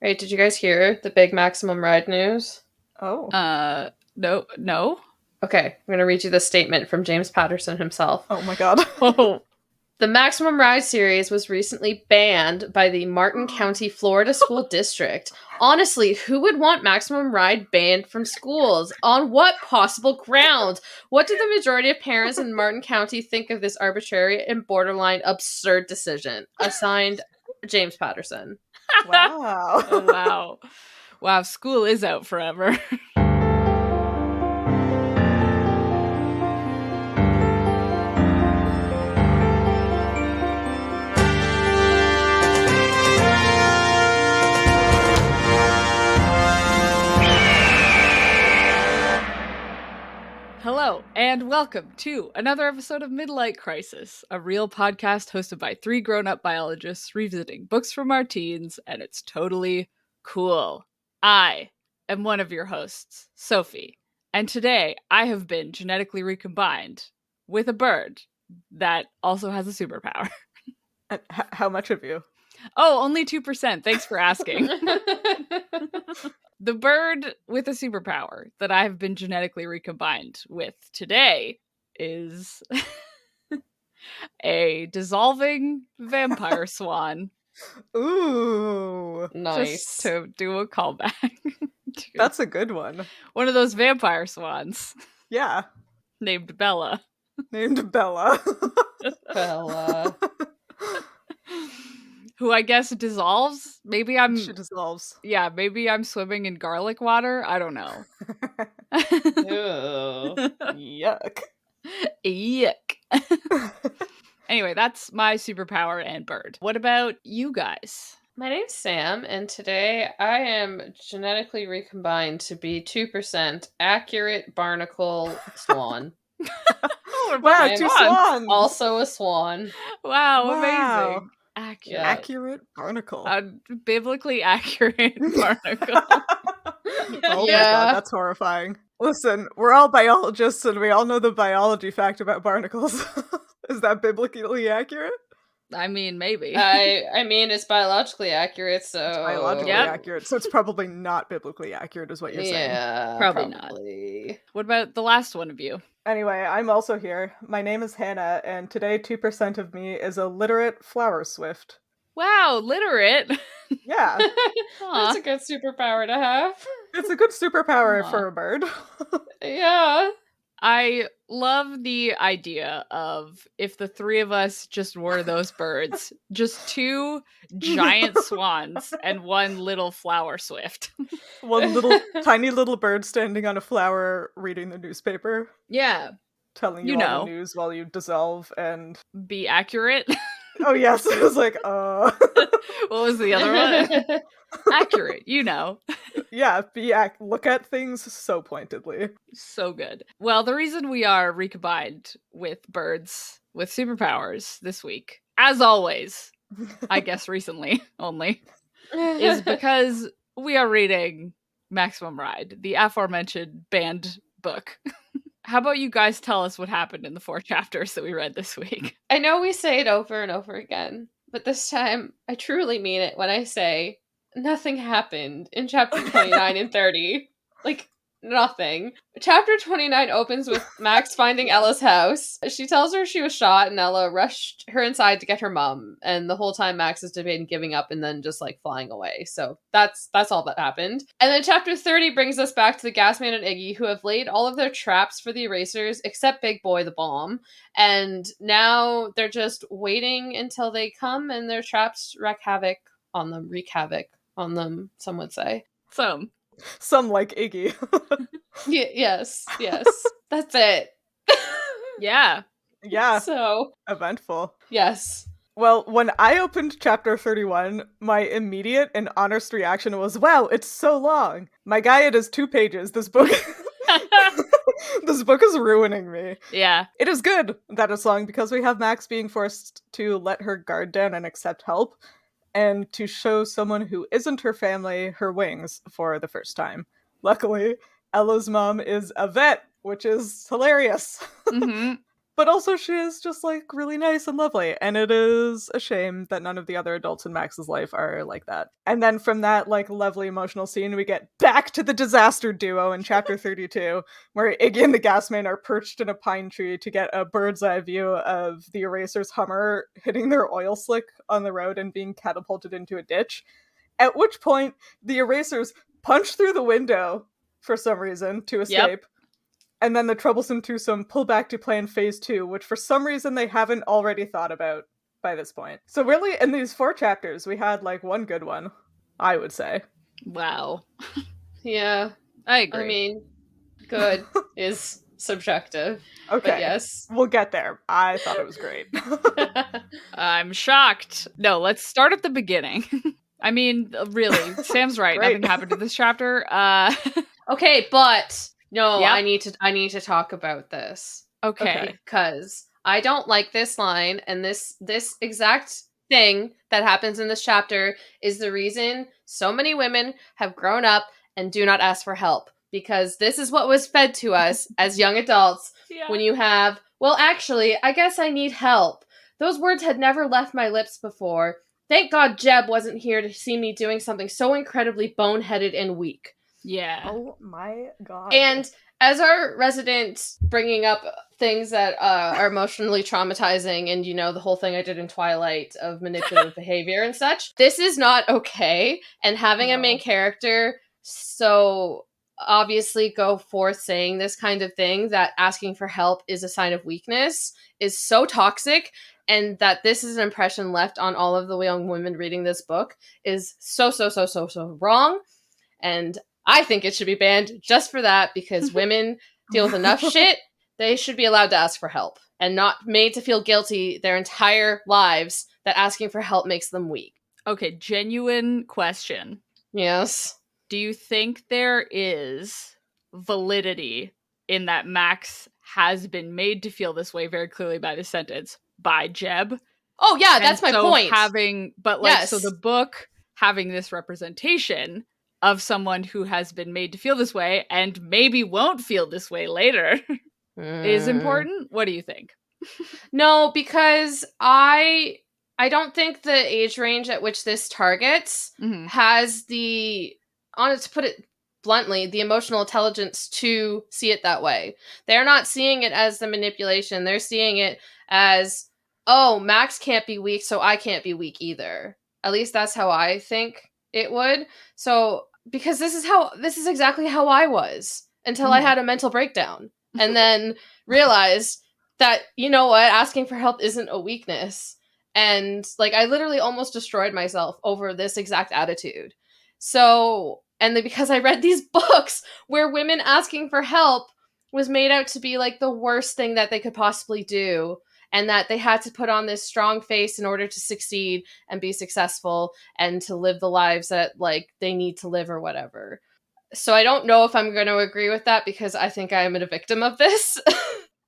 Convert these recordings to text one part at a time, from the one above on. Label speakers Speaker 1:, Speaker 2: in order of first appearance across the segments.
Speaker 1: Right, did you guys hear the big maximum ride news?
Speaker 2: Oh.
Speaker 3: No.
Speaker 1: Okay, I'm going to read you the statement from James Patterson himself.
Speaker 2: Oh my god.
Speaker 3: Oh.
Speaker 1: The Maximum Ride series was recently banned by the Martin County, Florida School District. Honestly, who would want Maximum Ride banned from schools? On what possible grounds? What do the majority of parents in Martin County think of this arbitrary and borderline absurd decision? Assigned, James Patterson.
Speaker 2: Wow.
Speaker 3: Oh, wow. Wow, school is out forever. Hello, and welcome to another episode of Midlight Crisis, a real podcast hosted by three grown-up biologists revisiting books from our teens, and it's totally cool. I am one of your hosts, Sophie, and today I have been genetically recombined with a bird that also has a superpower.
Speaker 2: How much of you?
Speaker 3: Oh, only 2%. Thanks for asking. The bird with a superpower that I have been genetically recombined with today is a dissolving vampire swan.
Speaker 2: Ooh.
Speaker 1: Nice.
Speaker 3: Just to do a callback.
Speaker 2: That's a good one.
Speaker 3: One of those vampire swans
Speaker 2: Yeah.
Speaker 3: named Bella.
Speaker 2: Named Bella.
Speaker 1: Bella.
Speaker 3: Who I guess dissolves. Maybe I'm.
Speaker 2: She dissolves.
Speaker 3: Yeah, maybe I'm swimming in garlic water. I don't know.
Speaker 1: Ew.
Speaker 2: Yuck.
Speaker 3: Yuck. Anyway, that's my superpower and bird. What about you guys?
Speaker 1: My name's Sam, and today I am genetically recombined to be 2% accurate barnacle swan.
Speaker 2: Wow,
Speaker 1: I'm
Speaker 2: 2 swans.
Speaker 1: Also a swan.
Speaker 3: Wow,
Speaker 2: Wow.
Speaker 3: amazing. Accurate.
Speaker 1: Yeah.
Speaker 2: Accurate barnacle.
Speaker 3: Biblically accurate barnacle.
Speaker 2: Oh my
Speaker 1: Yeah.
Speaker 2: god, that's horrifying. Listen, we're all biologists and we all know the biology fact about barnacles. Is that biblically accurate?
Speaker 3: I mean, maybe.
Speaker 1: I mean, it's biologically accurate, so...
Speaker 2: It's biologically
Speaker 3: Yep.
Speaker 2: accurate, so it's probably not biblically accurate is what you're saying.
Speaker 1: Yeah,
Speaker 3: Probably not.
Speaker 1: probably.
Speaker 3: What about the last one of you?
Speaker 2: Anyway, I'm also here. My name is Hannah, and today 2% of me is a literate flower swift.
Speaker 3: Wow, literate.
Speaker 2: Yeah,
Speaker 1: That's a good superpower to have.
Speaker 2: it's a good superpower
Speaker 3: Aw.
Speaker 2: for a bird.
Speaker 1: Yeah.
Speaker 3: I love the idea of if the three of us just were those birds, just two giant swans and one little flower swift.
Speaker 2: One little, tiny little bird standing on a flower reading the newspaper,
Speaker 3: Yeah,
Speaker 2: telling you
Speaker 3: You
Speaker 2: all
Speaker 3: know.
Speaker 2: the news while you dissolve and...
Speaker 3: be accurate.
Speaker 2: Oh yes, it was like,
Speaker 3: What was the other one? Accurate, you know.
Speaker 2: Yeah, look at things so pointedly.
Speaker 3: So good. Well, the reason we are recombined with birds with superpowers this week, as always, I guess recently only, is because we are reading Maximum Ride, the aforementioned banned book. How about you guys tell us what happened in the 4 chapters that we read this week?
Speaker 1: I know we say it over and over again, but this time I truly mean it when I say nothing happened in chapter 29 and 30. Like, nothing. Chapter 29 opens with Max finding Ella's house. She tells her she was shot, and Ella rushed her inside to get her mom. And the whole time Max is debating giving up and then just like flying away. So that's all that happened. And then chapter 30 brings us back to the Gasman and Iggy, who have laid all of their traps for the erasers except Big Boy the Bomb. And now they're just waiting until they come and their traps wreak havoc on them, some would say.
Speaker 2: Some like Iggy.
Speaker 1: Yes. That's it.
Speaker 3: Yeah.
Speaker 2: Yeah,
Speaker 1: So,
Speaker 2: eventful.
Speaker 1: yes.
Speaker 2: Well, when I opened chapter 31, my immediate and honest reaction was, wow, it's so long. My guy, it is 2 pages. This book... This book is ruining me.
Speaker 3: Yeah.
Speaker 2: It is good that it's long because we have Max being forced to let her guard down and accept help, and to show someone who isn't her family her wings for the first time. Luckily, Ella's mom is a vet, which is hilarious.
Speaker 3: Mm-hmm.
Speaker 2: But also she is just, like, really nice and lovely, and it is a shame that none of the other adults in Max's life are like that. And then from that, like, lovely emotional scene, we get back to the disaster duo in chapter 32, where Iggy and the Gasman are perched in a pine tree to get a bird's eye view of the Erasers' Hummer hitting their oil slick on the road and being catapulted into a ditch. At which point, the Erasers punch through the window for some reason to escape. And then the troublesome twosome pull back to plan phase 2, which for some reason they haven't already thought about by this point. So really, in these 4 chapters, we had, like, one good one, I would say.
Speaker 3: Wow.
Speaker 1: Yeah.
Speaker 3: I agree.
Speaker 1: I mean, good is subjective.
Speaker 2: Okay.
Speaker 1: But yes.
Speaker 2: We'll get there. I thought it was great.
Speaker 3: I'm shocked. No, let's start at the beginning. I mean, really, Sam's right. Nothing happened in this chapter.
Speaker 1: Okay, but no,
Speaker 3: Yep.
Speaker 1: I need to talk about this.
Speaker 3: Okay.
Speaker 1: Because I don't like this line, and this exact thing that happens in this chapter is the reason so many women have grown up and do not ask for help. Because this is what was fed to us as young adults when you have, well, actually, I guess I need help. Those words had never left my lips before. Thank God Jeb wasn't here to see me doing something so incredibly boneheaded and weak.
Speaker 3: Yeah.
Speaker 2: Oh my god.
Speaker 1: And as our resident bringing up things that are emotionally traumatizing and, you know, the whole thing I did in Twilight of manipulative behavior and such, this is not okay. And having a main character so obviously go forth saying this kind of thing, that asking for help is a sign of weakness, is so toxic. And that this is an impression left on all of the young women reading this book is so wrong. And I think it should be banned just for that, because women deal with enough shit. They should be allowed to ask for help and not made to feel guilty their entire lives that asking for help makes them weak.
Speaker 3: Okay, genuine question.
Speaker 1: Yes.
Speaker 3: Do you think there is validity in that Max has been made to feel this way very clearly by this sentence by Jeb?
Speaker 1: Oh yeah, that's my point.
Speaker 3: So the book having this representation of someone who has been made to feel this way and maybe won't feel this way later is important. What do you think?
Speaker 1: No, because I don't think the age range at which this targets has the, to put it bluntly, the emotional intelligence to see it that way. They're not seeing it as the manipulation. They're seeing it as, oh, Max can't be weak, so I can't be weak either. At least that's how I think it would. So, because this is exactly how I was until I had a mental breakdown and then realized that, you know what, asking for help isn't a weakness. And, like, I literally almost destroyed myself over this exact attitude. So, and because I read these books where women asking for help was made out to be, like, the worst thing that they could possibly do, and that they had to put on this strong face in order to succeed and be successful and to live the lives that, like, they need to live or whatever. So I don't know if I'm going to agree with that, because I think I am a victim of this.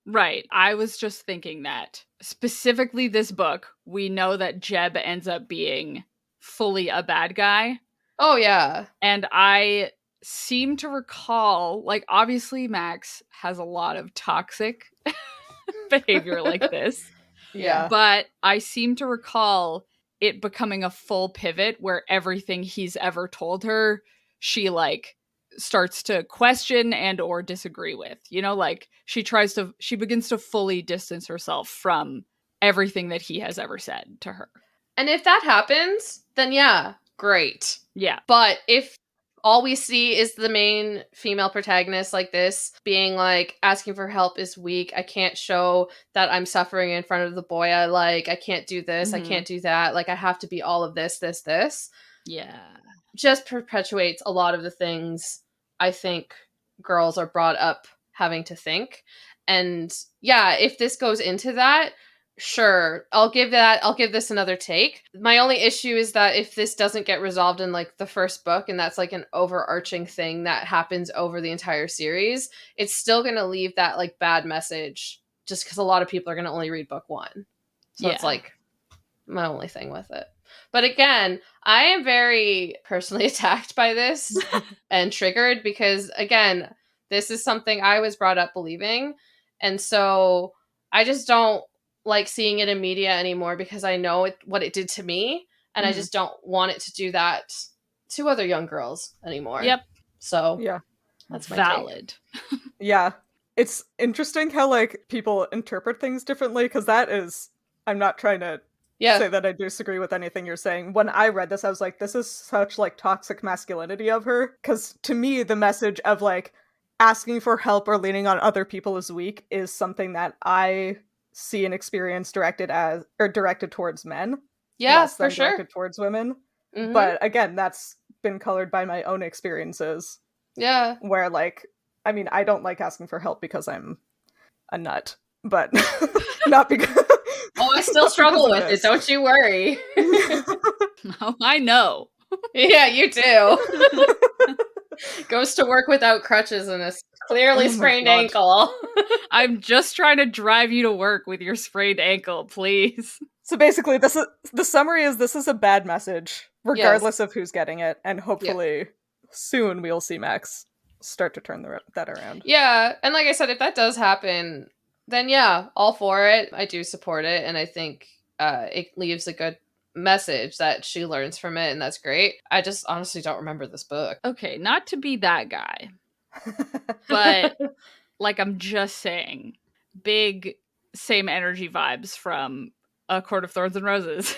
Speaker 3: Right. I was just thinking that. Specifically this book, we know that Jeb ends up being fully a bad guy.
Speaker 1: Oh, yeah.
Speaker 3: And I seem to recall, like, obviously Max has a lot of toxic behavior like this.
Speaker 1: Yeah.
Speaker 3: But I seem to recall it becoming a full pivot where everything he's ever told her, she, like, starts to question and or disagree with. You know, like, she begins to fully distance herself from everything that he has ever said to her.
Speaker 1: And if that happens, then yeah, great.
Speaker 3: Yeah.
Speaker 1: But if all we see is the main female protagonist like this being like, asking for help is weak, I can't show that I'm suffering in front of the boy I like, I can't do this, I can't do that, like, I have to be all of this.
Speaker 3: Yeah.
Speaker 1: Just perpetuates a lot of the things I think girls are brought up having to think. And yeah, if this goes into that, sure, I'll give this another take. My only issue is that if this doesn't get resolved in, like, the first book, and that's, like, an overarching thing that happens over the entire series, it's still going to leave that, like, bad message, just because a lot of people are going to only read book 1. So it's, like, my only thing with it. But again, I am very personally attacked by this and triggered, because, again, this is something I was brought up believing. And so I just don't like seeing it in media anymore because I know what it did to me, and I just don't want it to do that to other young girls anymore.
Speaker 3: Yep.
Speaker 1: So
Speaker 2: Yeah.
Speaker 1: that's my take.
Speaker 3: Valid.
Speaker 2: Yeah. It's interesting how, like, people interpret things differently, because that is, I'm not trying to say that I disagree with anything you're saying. When I read this, I was like, this is such, like, toxic masculinity of her. Because to me, the message of, like, asking for help or leaning on other people is weak is something that I see and experience directed towards men.
Speaker 1: Yeah,
Speaker 2: less
Speaker 1: for
Speaker 2: than
Speaker 1: sure.
Speaker 2: directed towards women.
Speaker 1: Mhm.
Speaker 2: But again, that's been colored by my own experiences.
Speaker 1: Yeah.
Speaker 2: Where, like, I mean, I don't like asking for help because I'm a nut, but not because.
Speaker 1: Oh, I still struggle with it. Don't you worry.
Speaker 3: Oh, I know.
Speaker 1: Yeah, you do. Goes to work without crutches and a clearly sprained ankle.
Speaker 3: I'm just trying to drive you to work with your sprained ankle, please.
Speaker 2: So basically, the summary is this is a bad message, regardless of who's getting it, and hopefully soon we'll see Max start to turn that around.
Speaker 1: Yeah, and like I said, if that does happen, then yeah, all for it. I do support it, and I think it leaves a good message that she learns from it, and that's great. I just honestly don't remember this book.
Speaker 3: Okay, not to be that guy, but like I'm just saying, big same energy vibes from A Court of Thorns and Roses.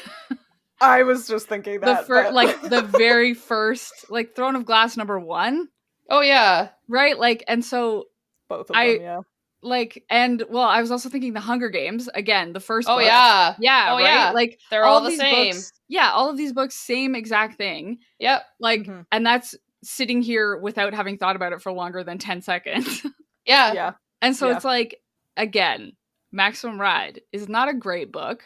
Speaker 2: I was just thinking that.
Speaker 3: Like the very first, like Throne of Glass #1.
Speaker 1: Oh yeah,
Speaker 3: right. Like, and so
Speaker 2: both of them, yeah.
Speaker 3: Like, and well, I was also thinking the Hunger Games again. The first.
Speaker 1: Oh
Speaker 3: book.
Speaker 1: yeah,
Speaker 3: yeah,
Speaker 1: oh
Speaker 3: right.
Speaker 1: Yeah.
Speaker 3: Like
Speaker 1: they're all the same.
Speaker 3: Books, yeah, all of these books, same exact thing.
Speaker 1: Yep.
Speaker 3: Like, and that's sitting here without having thought about it for longer than 10 seconds.
Speaker 2: Yeah.
Speaker 3: And so it's like, again, Maximum Ride is not a great book,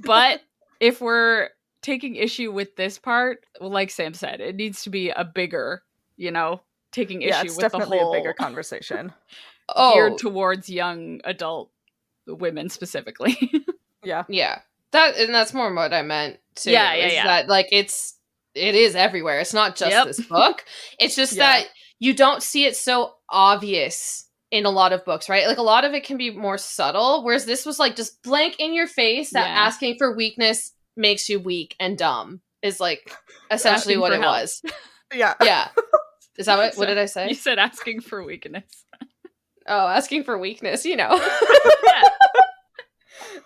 Speaker 3: but if we're taking issue with this part, well, like Sam said, it needs to be a bigger, taking issue
Speaker 2: it's
Speaker 3: with
Speaker 2: definitely
Speaker 3: the whole
Speaker 2: a bigger conversation.
Speaker 3: Geared towards young adult women specifically.
Speaker 1: Yeah. That's more what I meant too.
Speaker 3: Yeah.
Speaker 1: That like it is everywhere. It's not just this book. It's just that you don't see it so obvious in a lot of books, right? Like a lot of it can be more subtle, whereas this was like just blank in your face that asking for weakness makes you weak and dumb is like essentially what it was.
Speaker 2: Yeah.
Speaker 1: Is that what did I say?
Speaker 3: You said asking for weakness.
Speaker 1: Oh, asking for weakness,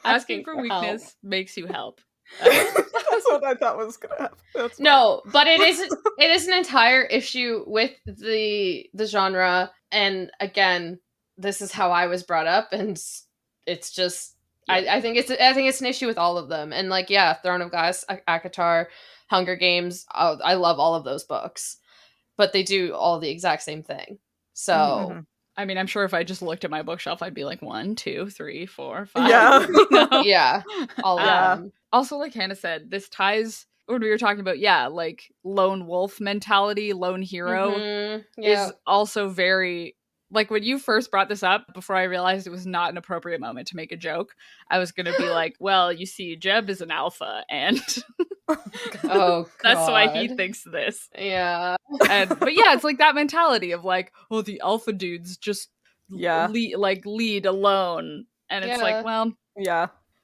Speaker 3: Asking for weakness help. Makes you help.
Speaker 2: That's what I thought was gonna happen.
Speaker 1: No, but it is an entire issue with the genre, and again, this is how I was brought up, and it's just I think it's an issue with all of them, and like Throne of Glass, ACOTAR, Hunger Games, I love all of those books, but they do all the exact same thing. So
Speaker 3: I mean, I'm sure if I just looked at my bookshelf, I'd be like 1, 2, 3, 4, 5.
Speaker 2: Yeah.
Speaker 1: Yeah. All of them.
Speaker 3: Also, like Hannah said, this ties when we were talking about, like lone wolf mentality, lone hero is also very, like when you first brought this up, before I realized it was not an appropriate moment to make a joke, I was going to be like, well, you see, Jeb is an alpha and that's why he thinks this.
Speaker 1: Yeah.
Speaker 3: But it's like that mentality of like, oh, the alpha dudes just lead alone. And it's like, well,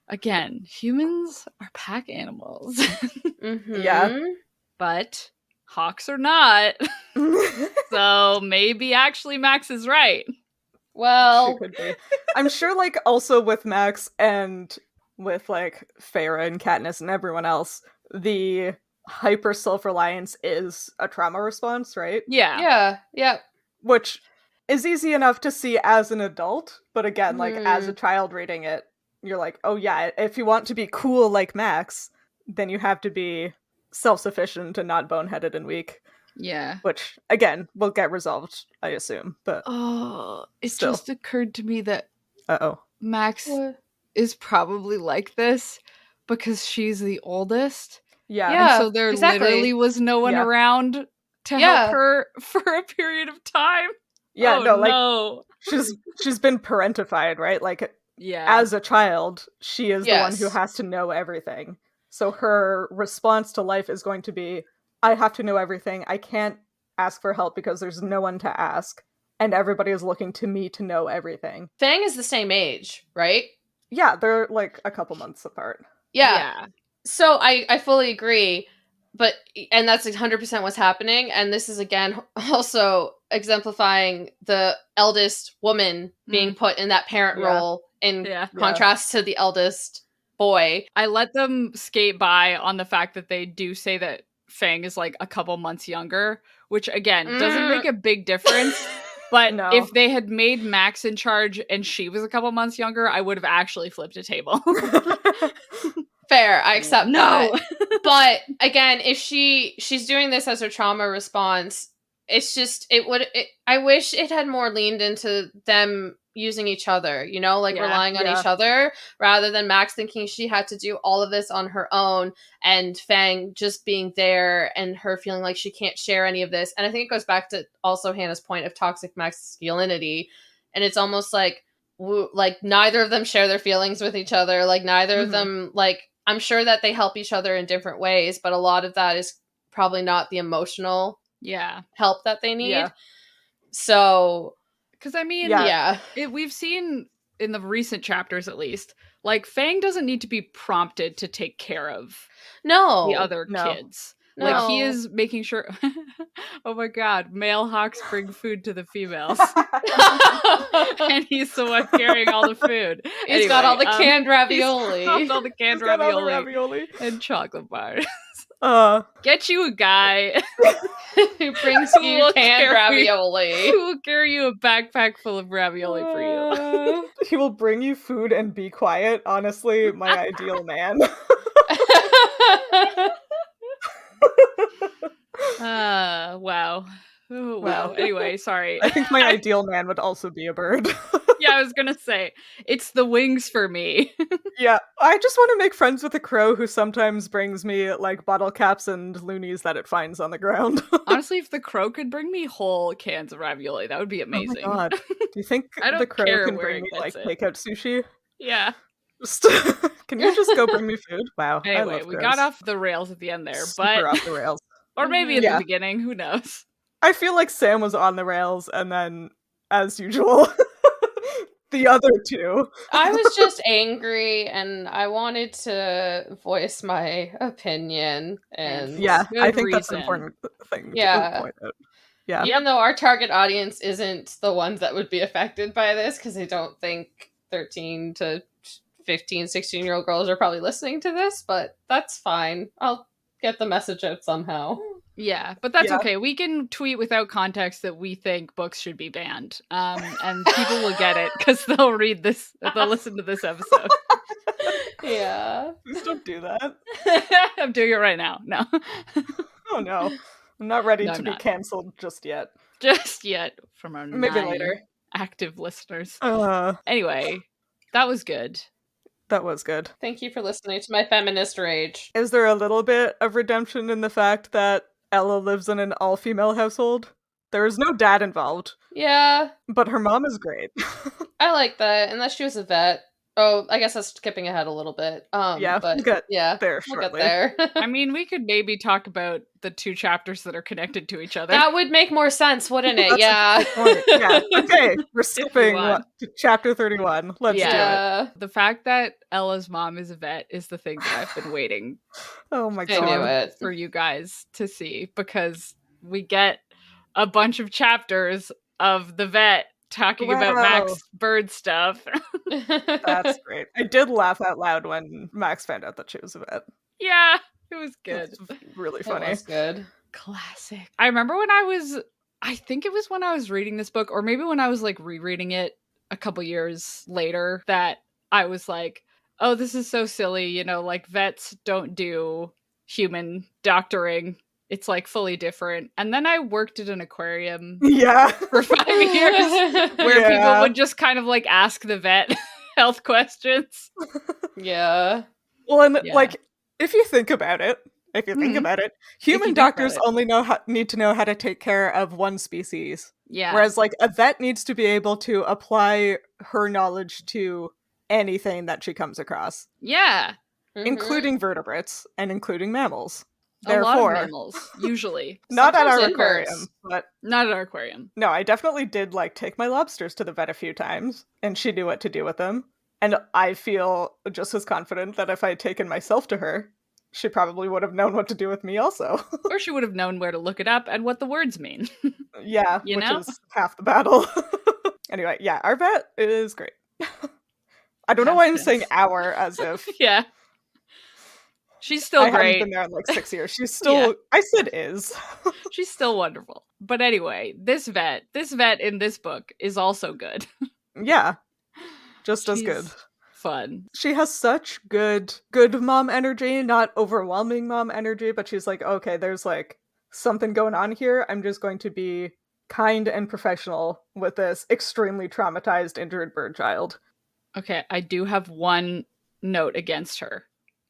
Speaker 3: again, humans are pack animals. But hawks are not. So maybe actually Max is right.
Speaker 1: Well,
Speaker 2: she could be. I'm sure, like, also with Max and with like Feyre and Katniss and everyone else, the hyper self-reliance is a trauma response, right?
Speaker 3: Yeah.
Speaker 2: Which is easy enough to see as an adult, but again, like as a child reading it, you're like, oh yeah, if you want to be cool like Max, then you have to be self-sufficient and not boneheaded and weak.
Speaker 3: Yeah.
Speaker 2: Which, again, will get resolved, I assume. But
Speaker 3: it just occurred to me that Max is probably like this because she's the oldest.
Speaker 2: Yeah.
Speaker 3: And so there literally was no one around to help her for a period of time.
Speaker 2: Yeah, she's been parentified, right? Like, as a child, she is the one who has to know everything. So her response to life is going to be, I have to know everything. I can't ask for help because there's no one to ask. and everybody is looking to me to know everything.
Speaker 1: Fang is the same age, right?
Speaker 2: Yeah, they're like a couple months apart.
Speaker 1: Yeah. So I fully agree, and that's 100% what's happening. And this is again also exemplifying the eldest woman being put in that parent role in contrast to the eldest boy.
Speaker 3: I let them skate by on the fact that they do say that Fang is like a couple months younger, which again doesn't make a big difference. But if they had made Max in charge and she was a couple months younger, I would have actually flipped a table.
Speaker 1: Fair, I accept that. But again, if she's doing this as her trauma response, it's just I wish it had more leaned into them using each other, you know, like relying on each other rather than Max thinking she had to do all of this on her own and Fang just being there and her feeling like she can't share any of this. And I think it goes back to also Hannah's point of toxic masculinity. And it's almost like neither of them share their feelings with each other. Like neither of them, like, I'm sure that they help each other in different ways, but a lot of that is probably not the emotional help that they need. Yeah. So,
Speaker 3: because I mean, we've seen in the recent chapters, at least, like Fang doesn't need to be prompted to take care of the other kids.
Speaker 1: No.
Speaker 3: Like he is making sure. Oh my god, male hawks bring food to the females, and he's the one carrying all the food.
Speaker 1: He's got all the canned ravioli.
Speaker 3: All the canned ravioli and chocolate bars. Get you a guy
Speaker 1: who brings you canned ravioli.
Speaker 3: Who will carry you a backpack full of ravioli for you.
Speaker 2: He will bring you food and be quiet. Honestly, my ideal man.
Speaker 3: Wow. Oh, wow. Anyway, sorry.
Speaker 2: I think my ideal man would also be a bird.
Speaker 3: Yeah, I was gonna say, it's the wings for me.
Speaker 2: Yeah, I just want to make friends with a crow who sometimes brings me, like, bottle caps and loonies that it finds on the ground.
Speaker 3: Honestly, if the crow could bring me whole cans of ravioli, that would be amazing.
Speaker 2: Oh my god. Do you think the crow can bring me, like, takeout sushi?
Speaker 3: Yeah.
Speaker 2: Just, can you just go bring me food? Wow.
Speaker 3: Anyway, we got off the rails at the end there,
Speaker 2: Super off the rails.
Speaker 3: Or maybe in the beginning, who knows?
Speaker 2: I feel like Sam was on the rails, and then, as usual, the other two.
Speaker 1: I was just angry, and I wanted to voice my opinion. And
Speaker 2: I think that's an important thing to point out. Yeah.
Speaker 1: Even though our target audience isn't the ones that would be affected by this, because I don't think 13 to 15, 16-year-old girls are probably listening to this, but that's fine. I'll get the message out somehow.
Speaker 3: Yeah, but that's okay. We can tweet without context that we think books should be banned. And people will get it because they'll read this, they'll listen to this episode.
Speaker 2: Yeah. Please don't do that.
Speaker 3: I'm doing it right now. No.
Speaker 2: Oh no. I'm not ready to be cancelled just yet.
Speaker 3: Just yet from our
Speaker 2: maybe later
Speaker 3: active listeners. Anyway, that was good.
Speaker 2: That was good.
Speaker 1: Thank you for listening to my feminist rage.
Speaker 2: Is there a little bit of redemption in the fact that Ella lives in an all-female household? There is no dad involved.
Speaker 1: Yeah.
Speaker 2: But her mom is great.
Speaker 1: I like that, unless she was a vet. Oh, I guess that's skipping ahead a little bit.
Speaker 2: Yeah,
Speaker 1: but
Speaker 2: we'll get
Speaker 1: there
Speaker 2: shortly.
Speaker 1: We'll get there.
Speaker 3: I mean, we could maybe talk about the two chapters that are connected to each other.
Speaker 1: That would make more sense, wouldn't it? Yeah.
Speaker 2: Yeah. Okay, we're skipping to chapter 31. Let's do it.
Speaker 3: The fact that Ella's mom is a vet is the thing that I've been waiting
Speaker 2: oh my god
Speaker 3: for you guys to see, because we get a bunch of chapters of the vet talking about Max bird stuff.
Speaker 2: That's great. I did laugh out loud when Max found out that she was a vet.
Speaker 3: Yeah, it was good.
Speaker 2: Really funny.
Speaker 1: It was good.
Speaker 3: Classic. I remember I think it was when I was reading this book, or maybe when I was like rereading it a couple years later, that I was like, oh, this is so silly. You know, like vets don't do human doctoring. It's like fully different. And then I worked at an aquarium for 5 years where people would just kind of like ask the vet health questions.
Speaker 1: Yeah.
Speaker 2: Well, and like, if you think about it, human doctors only need to know how to take care of one species.
Speaker 3: Yeah.
Speaker 2: Whereas like a vet needs to be able to apply her knowledge to anything that she comes across.
Speaker 3: Yeah.
Speaker 2: Including vertebrates and including mammals.
Speaker 3: A lot of
Speaker 2: Therefore,
Speaker 3: mammals, usually.
Speaker 2: not at
Speaker 1: Sometimes
Speaker 2: our
Speaker 1: inverts.
Speaker 2: aquarium, but
Speaker 3: Not at our aquarium.
Speaker 2: no, I definitely did like take my lobsters to the vet a few times, and she knew what to do with them. And I feel just as confident that if I had taken myself to her, she probably would have known what to do with me also.
Speaker 3: Or she would have known where to look it up and what the words mean.
Speaker 2: Yeah,
Speaker 3: You
Speaker 2: which
Speaker 3: know?
Speaker 2: is half the battle. Anyway, yeah, our vet is great. I don't know
Speaker 3: Has
Speaker 2: why I'm
Speaker 3: been.
Speaker 2: saying our as if
Speaker 3: Yeah. She's still
Speaker 2: I haven't
Speaker 3: great.
Speaker 2: been there in like 6 years. She's still,
Speaker 3: Yeah.
Speaker 2: I said is.
Speaker 3: She's still wonderful. But anyway, this vet in this book is also good.
Speaker 2: Yeah, just as good.
Speaker 3: She's fun.
Speaker 2: She has such good mom energy, not overwhelming mom energy, but she's like, okay, there's like something going on here. I'm just going to be kind and professional with this extremely traumatized, injured bird child.
Speaker 3: Okay, I do have one note against her.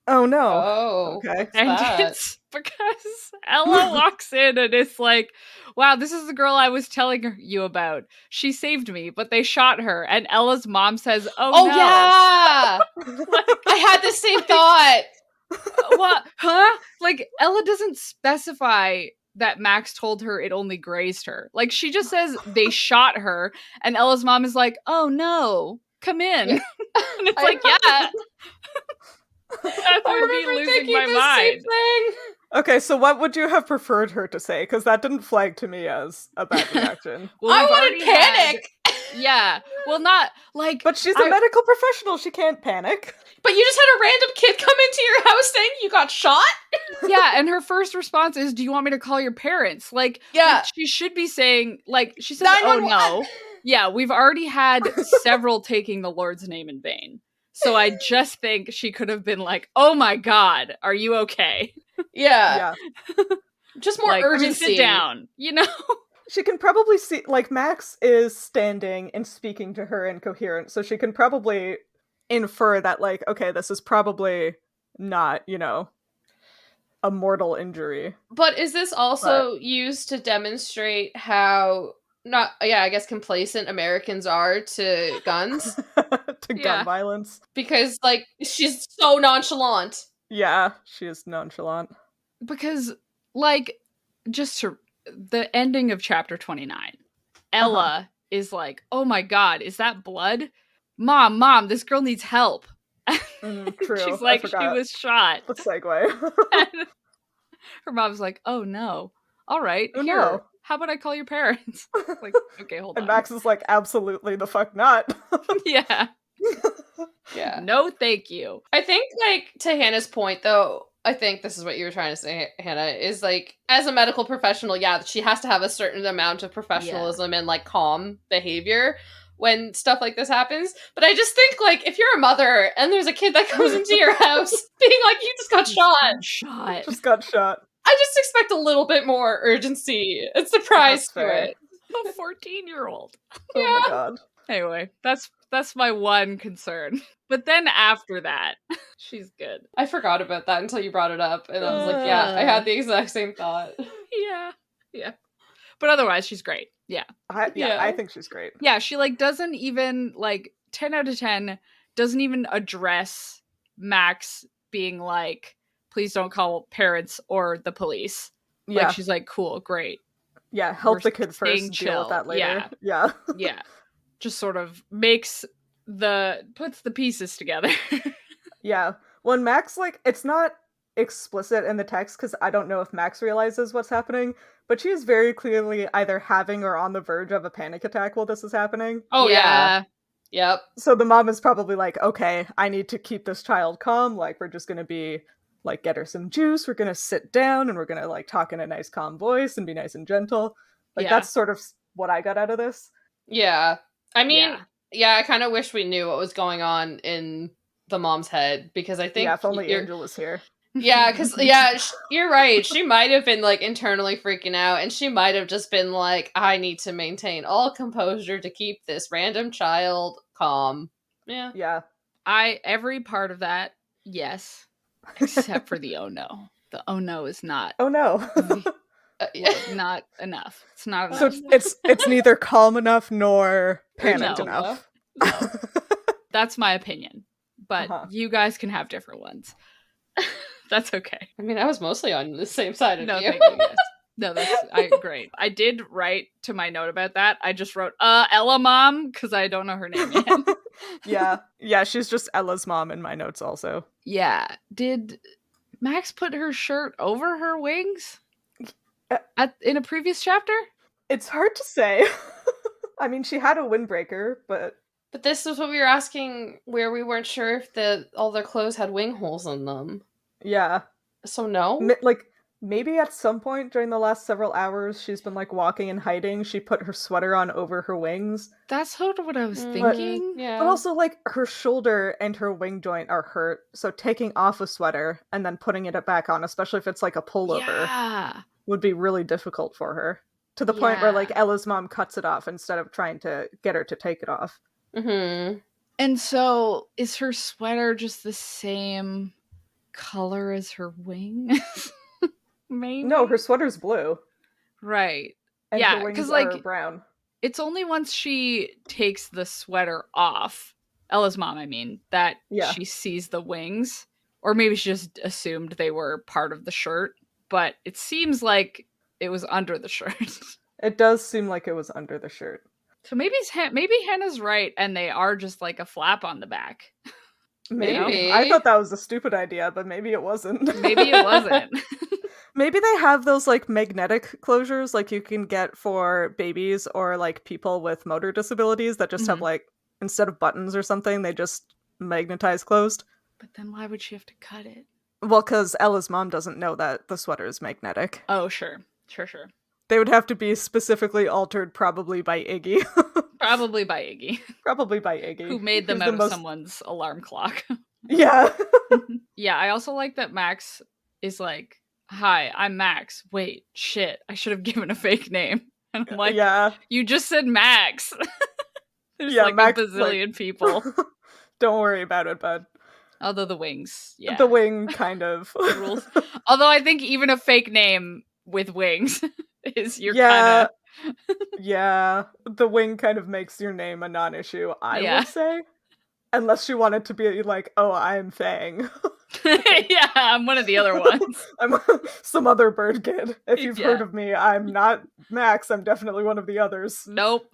Speaker 2: Oh no.
Speaker 1: Oh,
Speaker 2: Okay.
Speaker 1: what's
Speaker 3: And
Speaker 1: that?
Speaker 3: it's because Ella walks in and it's like, wow, this is the girl I was telling you about. She saved me, but they shot her. And Ella's mom says,
Speaker 1: Oh,
Speaker 3: no.
Speaker 1: yeah!
Speaker 3: Like,
Speaker 1: I had the same thought.
Speaker 3: what? Huh? Like, Ella doesn't specify that Max told her it only grazed her. Like, she just says they shot her. And Ella's mom is like, oh no, come in.
Speaker 1: Yeah.
Speaker 3: And it's
Speaker 1: I
Speaker 3: like, yeah. I
Speaker 1: I
Speaker 3: would be
Speaker 1: remember
Speaker 3: losing
Speaker 1: thinking
Speaker 3: my
Speaker 1: the same
Speaker 3: mind.
Speaker 1: thing.
Speaker 2: Okay, so what would you have preferred her to say? Because that didn't flag to me as a bad reaction.
Speaker 3: Well,
Speaker 1: I
Speaker 3: we've
Speaker 1: wanted
Speaker 3: already had-
Speaker 1: panic.
Speaker 3: Yeah. Well, not like.
Speaker 2: But she's a medical professional. She can't panic.
Speaker 1: But you just had a random kid come into your house saying you got shot?
Speaker 3: Yeah, and her first response is, "Do you want me to call your parents?" Like,
Speaker 1: Yeah.
Speaker 3: she should be saying, like, she says, "Oh
Speaker 1: 911.
Speaker 3: no." Yeah, we've already had several taking the Lord's name in vain. So I just think she could have been like, "Oh my God, are you okay?"
Speaker 1: Yeah.
Speaker 2: Yeah.
Speaker 1: Just more
Speaker 3: Like, I mean,
Speaker 1: urgency.
Speaker 3: sit down, you know?
Speaker 2: She can probably see, like, Max is standing and speaking to her incoherent, so she can probably infer that, like, okay, this is probably not, you know, a mortal injury.
Speaker 1: But is this also used to demonstrate how I guess complacent Americans are to guns?
Speaker 2: To
Speaker 3: Yeah.
Speaker 2: gun violence.
Speaker 1: Because, like, she's so nonchalant.
Speaker 2: Yeah, she is nonchalant.
Speaker 3: Because, like, just to the ending of chapter 29, Ella is like, "Oh my God, is that blood? Mom, this girl needs help."
Speaker 2: True.
Speaker 3: She's like, she was shot.
Speaker 2: The segue.
Speaker 3: And her mom's like, "Oh no. All right,
Speaker 2: Oh,
Speaker 3: here.
Speaker 2: no.
Speaker 3: How about I call your parents?" Like, okay, hold
Speaker 2: And
Speaker 3: on.
Speaker 2: Max is like, absolutely the fuck not.
Speaker 3: Yeah.
Speaker 1: Yeah.
Speaker 3: No, thank you.
Speaker 1: I think, like, to Hannah's point, though, I think this is what you were trying to say, Hannah, is, like, as a medical professional, yeah, she has to have a certain amount of professionalism and, like, calm behavior when stuff like this happens. But I just think, like, if you're a mother and there's a kid that comes into your house being like, you just got shot,
Speaker 2: Just got shot.
Speaker 1: I just expect a little bit more urgency and surprise
Speaker 2: That's
Speaker 1: to
Speaker 2: fair.
Speaker 1: it.
Speaker 3: A 14-year-old.
Speaker 2: Oh my god.
Speaker 3: Anyway, that's my one concern. But then after that, she's good.
Speaker 1: I forgot about that until you brought it up, and I was like, yeah, I had the exact same thought.
Speaker 3: Yeah. But otherwise, she's great. Yeah.
Speaker 2: I think she's great.
Speaker 3: Yeah, she, like, doesn't even, like, 10 out of 10 doesn't even address Max being like, please don't call parents or the police.
Speaker 2: Yeah.
Speaker 3: Like, she's like, cool, great.
Speaker 2: Yeah, help
Speaker 3: We're
Speaker 2: the kid first
Speaker 3: staying
Speaker 2: and deal
Speaker 3: chill.
Speaker 2: with that later.
Speaker 3: Yeah.
Speaker 2: Yeah.
Speaker 3: Yeah. Just sort of puts the pieces together.
Speaker 2: Yeah. When Max, like, it's not explicit in the text because I don't know if Max realizes what's happening, but she is very clearly either having or on the verge of a panic attack while this is happening.
Speaker 1: Oh, yeah. Yep.
Speaker 2: So the mom is probably like, okay, I need to keep this child calm. Like, we're just gonna be, like, get her some juice. We're gonna sit down and we're gonna, like, talk in a nice, calm voice and be nice and gentle. Like, that's sort of what I got out of this.
Speaker 1: Yeah. I mean, yeah, I kind of wish we knew what was going on in the mom's head, because I think...
Speaker 2: Yeah, if only Angel was here.
Speaker 1: Yeah, because, yeah, you're right. She might have been, like, internally freaking out, and she might have just been like, I need to maintain all composure to keep this random child calm. Yeah.
Speaker 2: Yeah.
Speaker 3: Every part of that, yes. Except for the oh no. The oh no is not.
Speaker 2: Oh no.
Speaker 3: Not enough. It's not enough.
Speaker 2: So it's neither calm enough nor panicked enough.
Speaker 3: That's my opinion. But you guys can have different ones. That's okay.
Speaker 1: I mean, I was mostly on the same side of
Speaker 3: No,
Speaker 1: you.
Speaker 3: thank you. Yes. No, that's great. I did write to my note about that. I just wrote Ella mom because I don't know her name yet.
Speaker 2: Yeah, she's just Ella's mom in my notes also.
Speaker 3: Yeah. Did Max put her shirt over her wings in a previous chapter?
Speaker 2: It's hard to say. I mean, she had a windbreaker, but
Speaker 1: this is what we were asking, where we weren't sure if all their clothes had wing holes in them.
Speaker 2: yeah.
Speaker 1: So no?
Speaker 2: Like, maybe at some point during the last several hours, she's been, like, walking and hiding. She put her sweater on over her wings.
Speaker 3: That's sort of what I was thinking.
Speaker 1: Yeah.
Speaker 2: But also, like, her shoulder and her wing joint are hurt, so taking off a sweater and then putting it back on, especially if it's, like, a pullover, would be really difficult for her. To the point where, like, Ella's mom cuts it off instead of trying to get her to take it off.
Speaker 1: Mm-hmm.
Speaker 3: And so, is her sweater just the same color as her wing? Maybe?
Speaker 2: No, her sweater's blue.
Speaker 3: Right.
Speaker 2: And her wings are brown.
Speaker 3: It's only once she takes the sweater off, Ella's mom, I mean, that she sees the wings. Or maybe she just assumed they were part of the shirt. But it seems like it was under the shirt.
Speaker 2: It does seem like it was under the shirt.
Speaker 3: So maybe Hannah's right, and they are just like a flap on the back.
Speaker 2: Maybe. I thought that was a stupid idea, but maybe it wasn't.
Speaker 3: Maybe it wasn't.
Speaker 2: Maybe they have those, like, magnetic closures, like, you can get for babies or, like, people with motor disabilities that just have, like, instead of buttons or something, they just magnetize closed.
Speaker 3: But then why would she have to cut it?
Speaker 2: Well, because Ella's mom doesn't know that the sweater is magnetic.
Speaker 3: Oh, sure.
Speaker 2: They would have to be specifically altered probably by Iggy.
Speaker 3: Probably by Iggy. Who made them out of someone's alarm clock.
Speaker 2: Yeah.
Speaker 3: Yeah, I also like that Max is like, hi, I'm Max. Wait, shit, I should have given a fake name. And I'm like, you just said Max. There's like Max, a bazillion people.
Speaker 2: Don't worry about it, bud.
Speaker 3: Although the wings,
Speaker 2: The wing kind of
Speaker 3: rules. Although I think even a fake name with wings is your kind of...
Speaker 2: Yeah, the wing kind of makes your name a non-issue, I would say. Unless you want it to be like, oh, I'm Fang.
Speaker 3: Yeah, I'm one of the other ones.
Speaker 2: I'm some other bird kid. If you've heard of me, I'm not Max, I'm definitely one of the others.
Speaker 3: Nope.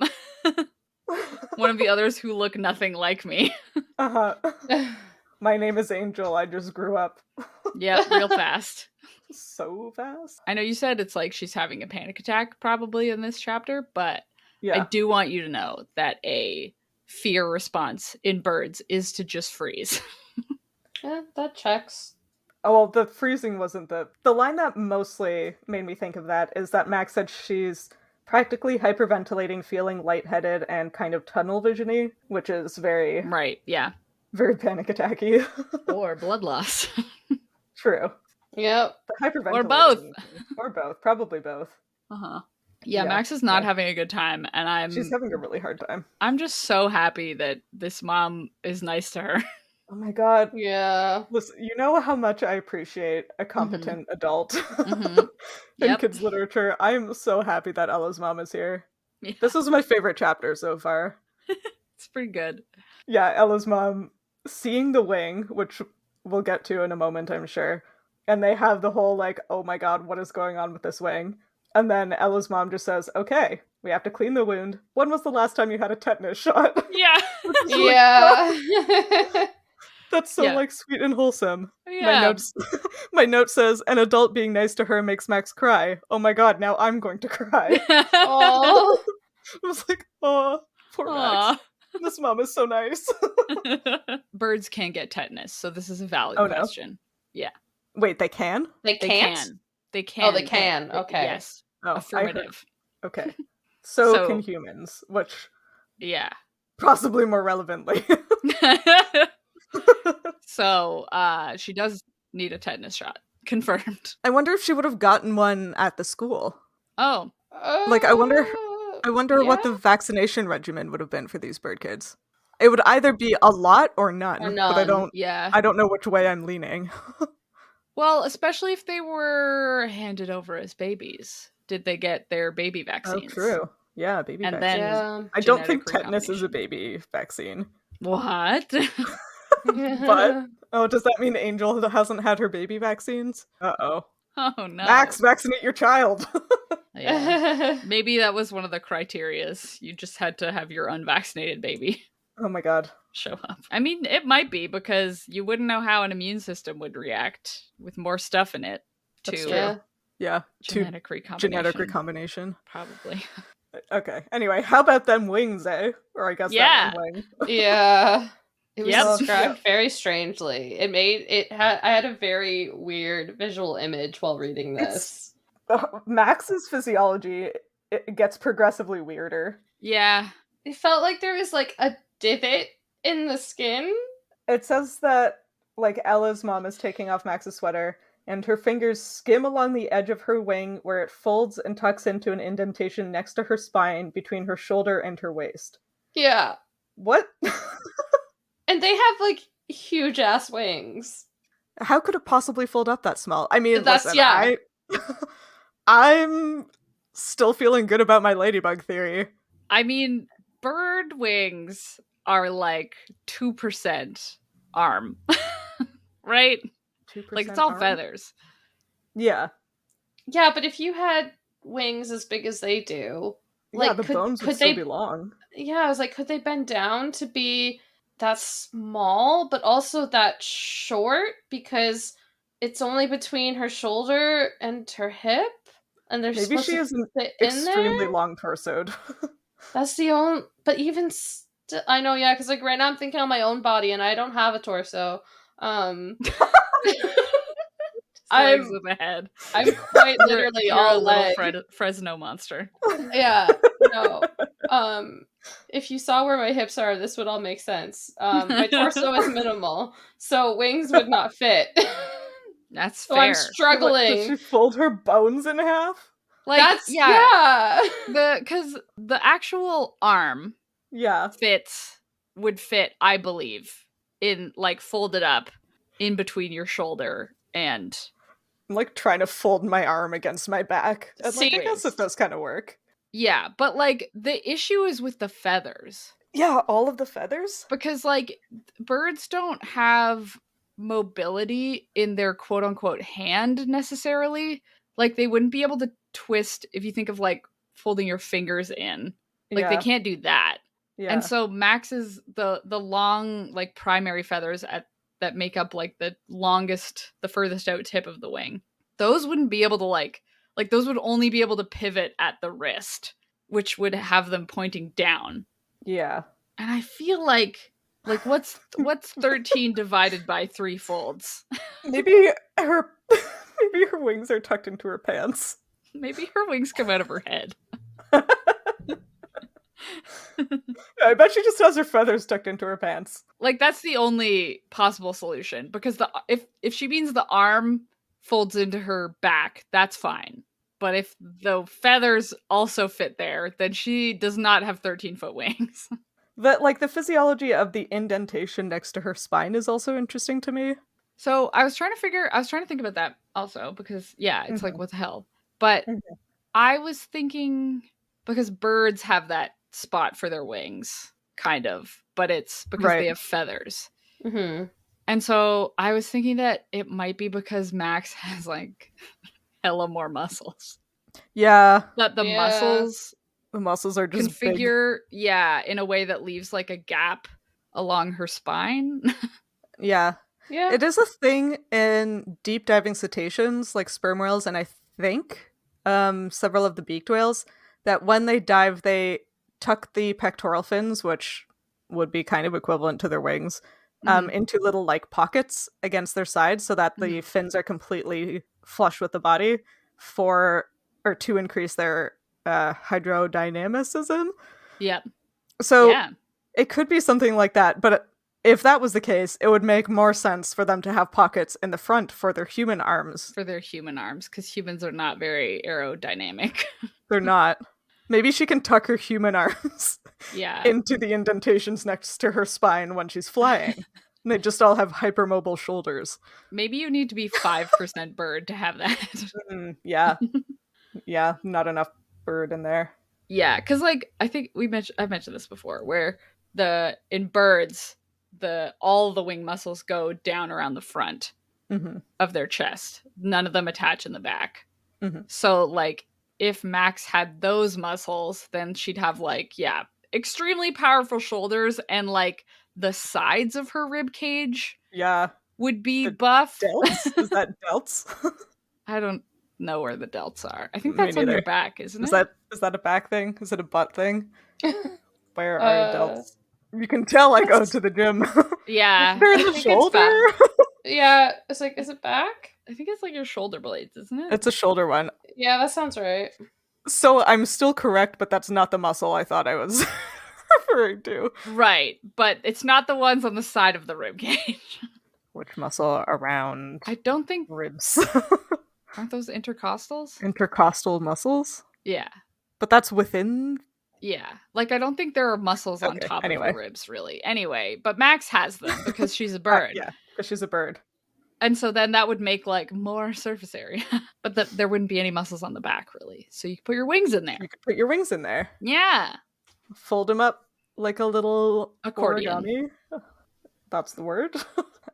Speaker 3: One of the others who look nothing like me.
Speaker 2: My name is Angel, I just grew up.
Speaker 3: Yep, real fast.
Speaker 2: So fast.
Speaker 3: I know you said it's like she's having a panic attack probably in this chapter, but I do want you to know that a fear response in birds is to just freeze.
Speaker 1: Yeah, that checks.
Speaker 2: Oh, well, the freezing wasn't the line that mostly made me think of that is that Max said she's practically hyperventilating, feeling lightheaded, and kind of tunnel vision-y, which is very...
Speaker 3: Right, yeah.
Speaker 2: Very panic attacky.
Speaker 3: Or blood loss.
Speaker 2: True.
Speaker 1: Yep.
Speaker 3: Or both.
Speaker 2: Or both. Probably both.
Speaker 3: Yeah, Max is not having a good time, and
Speaker 2: she's having a really hard time.
Speaker 3: I'm just so happy that this mom is nice to her.
Speaker 2: Oh my god.
Speaker 1: Yeah.
Speaker 2: Listen, you know how much I appreciate a competent adult in kids' literature. I am so happy that Ella's mom is here. Yeah. This is my favorite chapter so far.
Speaker 3: It's pretty good.
Speaker 2: Yeah, Ella's mom seeing the wing, which we'll get to in a moment, I'm sure. And they have the whole, like, oh my god, what is going on with this wing? And then Ella's mom just says, okay, we have to clean the wound. When was the last time you had a tetanus shot?
Speaker 3: Yeah.
Speaker 1: Yeah.
Speaker 2: That's so, like, sweet and wholesome.
Speaker 3: Yeah.
Speaker 2: My note says, an adult being nice to her makes Max cry. Oh my god, now I'm going to cry.
Speaker 1: Oh.
Speaker 2: I was like, oh, poor Max. This mom is so nice.
Speaker 3: Birds can't get tetanus, so this is a valid question. Yeah.
Speaker 2: Wait, they can?
Speaker 1: They can't?
Speaker 3: They can.
Speaker 1: Oh, they can. Okay.
Speaker 3: Yes.
Speaker 2: Oh,
Speaker 3: affirmative.
Speaker 2: Okay. So can humans, which...
Speaker 3: Yeah.
Speaker 2: Possibly more relevantly.
Speaker 3: So, she does need a tetanus shot. Confirmed.
Speaker 2: I wonder if she would have gotten one at the school.
Speaker 3: Oh.
Speaker 2: Like, I wonder what the vaccination regimen would have been for these bird kids. It would either be a lot or none. But I don't know which way I'm leaning.
Speaker 3: Well, especially if they were handed over as babies. Did they get their baby vaccines?
Speaker 2: Oh, true. Yeah, baby vaccines.
Speaker 3: Then
Speaker 2: I don't think tetanus is a baby vaccine.
Speaker 3: What?
Speaker 2: But Oh, does that mean Angel hasn't had her baby vaccines? Uh-oh.
Speaker 3: Oh no.
Speaker 2: Max, vaccinate your child!
Speaker 3: Yeah. Maybe that was one of the criterias. You just had to have your unvaccinated baby
Speaker 2: Oh my god.
Speaker 3: show up. I mean, it might be because you wouldn't know how an immune system would react with more stuff in it
Speaker 2: That's
Speaker 3: to
Speaker 2: true. Yeah.
Speaker 3: genetic recombination.
Speaker 2: Genetic recombination.
Speaker 3: Probably.
Speaker 2: Okay. Anyway, how about them wings, eh? Or I guess
Speaker 3: Yeah.
Speaker 2: that one wing.
Speaker 1: Yeah. It was
Speaker 3: Yep.
Speaker 1: described very strangely. I had a very weird visual image while reading this.
Speaker 2: Max's physiology, it gets progressively weirder.
Speaker 3: Yeah.
Speaker 1: It felt like there was like a divot in the skin.
Speaker 2: It says that, like, Ella's mom is taking off Max's sweater, and her fingers skim along the edge of her wing where it folds and tucks into an indentation next to her spine between her shoulder and her waist.
Speaker 1: Yeah.
Speaker 2: What?
Speaker 1: And they have like huge ass wings.
Speaker 2: How could it possibly fold up that small? I mean,
Speaker 1: That's-
Speaker 2: listen,
Speaker 1: yeah.
Speaker 2: I'm still feeling good about my ladybug theory.
Speaker 3: I mean, bird wings are like 2% arm. Right?
Speaker 2: 2%
Speaker 3: Like, it's all
Speaker 2: arm?
Speaker 3: feathers.
Speaker 2: Yeah.
Speaker 1: Yeah, but if you had wings as big as they do,
Speaker 2: Yeah,
Speaker 1: like
Speaker 2: the bones would still be long.
Speaker 1: Yeah, I was like, could they bend down to be that small, but also that short? Because it's only between her shoulder and her hip, and they're
Speaker 2: Maybe
Speaker 1: supposed
Speaker 2: she
Speaker 1: to
Speaker 2: is an
Speaker 1: fit in
Speaker 2: extremely
Speaker 1: there.
Speaker 2: long torsoed.
Speaker 1: That's the only. But even I know, yeah, because like right now I'm thinking on my own body, and I don't have a torso.
Speaker 3: Legs with a head.
Speaker 1: I'm quite literally
Speaker 3: You're
Speaker 1: all
Speaker 3: a little
Speaker 1: leg.
Speaker 3: Fresno monster.
Speaker 1: Yeah, no. If you saw where my hips are, this would all make sense. My torso is minimal, so wings would not fit.
Speaker 3: That's
Speaker 1: So
Speaker 3: fair.
Speaker 1: I'm struggling.
Speaker 2: Does she fold her bones in half?
Speaker 3: Like,
Speaker 1: That's
Speaker 3: yeah. Because the actual arm
Speaker 2: Yeah.
Speaker 3: would fit, I believe, in like folded up in between your shoulder and.
Speaker 2: I'm like trying to fold my arm against my back. And, like, I guess it does kind of work.
Speaker 3: Yeah, but like the issue is with the feathers.
Speaker 2: Yeah, all of the feathers?
Speaker 3: Because like birds don't have mobility in their quote unquote hand necessarily. Like they wouldn't be able to twist if you think of like folding your fingers in. Like they can't do that.
Speaker 2: Yeah.
Speaker 3: And so Max's the long like primary feathers that make up like the furthest out tip of the wing. Those wouldn't be able to like those would only be able to pivot at the wrist, which would have them pointing down.
Speaker 2: Yeah.
Speaker 3: And I feel like what's 13 divided by 3 folds?
Speaker 2: Maybe her wings are tucked into her pants.
Speaker 3: Maybe her wings come out of her head.
Speaker 2: I bet she just has her feathers tucked into her pants.
Speaker 3: Like that's the only possible solution because if she means the arm folds into her back, that's fine. But if the feathers also fit there, then she does not have 13-foot wings.
Speaker 2: But like the physiology of the indentation next to her spine is also interesting to me.
Speaker 3: So I was trying to think about that also because yeah, it's like what the hell. But I was thinking because birds have that spot for their wings, kind of, but it's because they have feathers.
Speaker 1: Mm-hmm.
Speaker 3: And so I was thinking that it might be because Max has like hella more muscles.
Speaker 2: Yeah.
Speaker 3: That the
Speaker 2: muscles are just
Speaker 3: configure big. Yeah, in a way that leaves like a gap along her spine.
Speaker 2: Yeah.
Speaker 1: Yeah.
Speaker 2: It is a thing in deep diving cetaceans like sperm whales and I think several of the beaked whales that when they dive they tuck the pectoral fins, which would be kind of equivalent to their wings, into little like pockets against their sides so that the fins are completely flush with the body to increase their hydrodynamicism.
Speaker 3: Yep.
Speaker 2: So it could be something like that, but if that was the case, it would make more sense for them to have pockets in the front for their human arms.
Speaker 3: Because humans are not very aerodynamic.
Speaker 2: They're not. Maybe she can tuck her human arms into the indentations next to her spine when she's flying. And they just all have hypermobile shoulders.
Speaker 3: Maybe you need to be 5% bird to have that.
Speaker 2: Yeah. Yeah, not enough bird in there.
Speaker 3: Yeah, because like I think I've mentioned this before, where in birds, all the wing muscles go down around the front of their chest. None of them attach in the back. So like if Max had those muscles, then she'd have like, yeah, extremely powerful shoulders, and like the sides of her rib cage would be buff.
Speaker 2: Delts? Is that delts?
Speaker 3: I don't know where the delts are. I think that's on your back, isn't
Speaker 2: Is
Speaker 3: it?
Speaker 2: Is that a back thing? Is it a butt thing? Where are delts? You can tell I go to the gym.
Speaker 3: Yeah.
Speaker 2: They're in the shoulder.
Speaker 1: Yeah, it's like, is it back?
Speaker 3: I think it's like your shoulder blades, isn't it?
Speaker 2: It's a shoulder one.
Speaker 1: Yeah, that sounds right.
Speaker 2: So I'm still correct, but that's not the muscle I thought I was referring to.
Speaker 3: Right, but it's not the ones on the side of the rib cage.
Speaker 2: Which muscle around?
Speaker 3: I don't think
Speaker 2: ribs.
Speaker 3: Aren't those intercostals?
Speaker 2: Intercostal muscles?
Speaker 3: Yeah.
Speaker 2: But that's within?
Speaker 3: Yeah. Like, I don't think there are muscles on top of the ribs, really. Anyway, but Max has them because she's a bird.
Speaker 2: Yeah, because she's a bird.
Speaker 3: And so then that would make, like, more surface area. But there wouldn't be any muscles on the back, really. So you could put your wings in there.
Speaker 2: You could put your wings in there.
Speaker 3: Yeah.
Speaker 2: Fold them up like a little
Speaker 3: accordion.
Speaker 2: Origami. That's the word.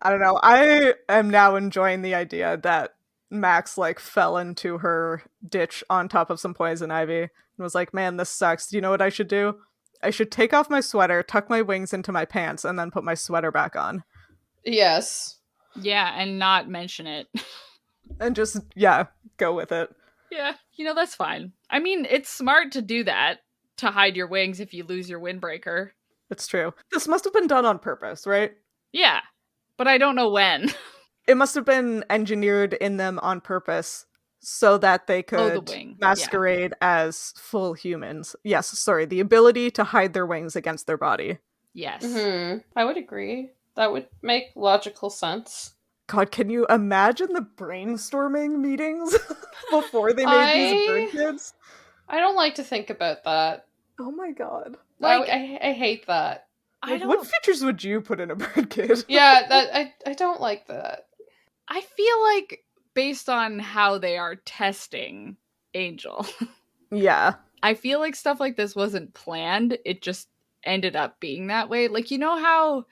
Speaker 2: I don't know. I am now enjoying the idea that Max like fell into her ditch on top of some poison ivy and was like, man, this sucks. Do you know what I should do? I should take off my sweater, tuck my wings into my pants, and then put my sweater back on.
Speaker 1: Yes.
Speaker 3: Yeah, and not mention it.
Speaker 2: And just, yeah, go with it.
Speaker 3: Yeah, that's fine. I mean, it's smart to do that, to hide your wings if you lose your windbreaker.
Speaker 2: It's true. This must have been done on purpose, right?
Speaker 3: Yeah, but I don't know when.
Speaker 2: It must have been engineered in them on purpose so that they could masquerade as full humans. Yes, sorry, the ability to hide their wings against their body.
Speaker 3: Yes.
Speaker 1: Mm-hmm. I would agree. That would make logical sense.
Speaker 2: God, can you imagine the brainstorming meetings before they made these bird kids?
Speaker 1: I don't like to think about that.
Speaker 2: Oh my god.
Speaker 1: Like, I hate that.
Speaker 2: Like, what features would you put in a bird kid?
Speaker 1: Yeah, I don't like that.
Speaker 3: I feel like, based on how they are testing Angel,
Speaker 2: yeah,
Speaker 3: I feel like stuff like this wasn't planned. It just ended up being that way. Like, you know how...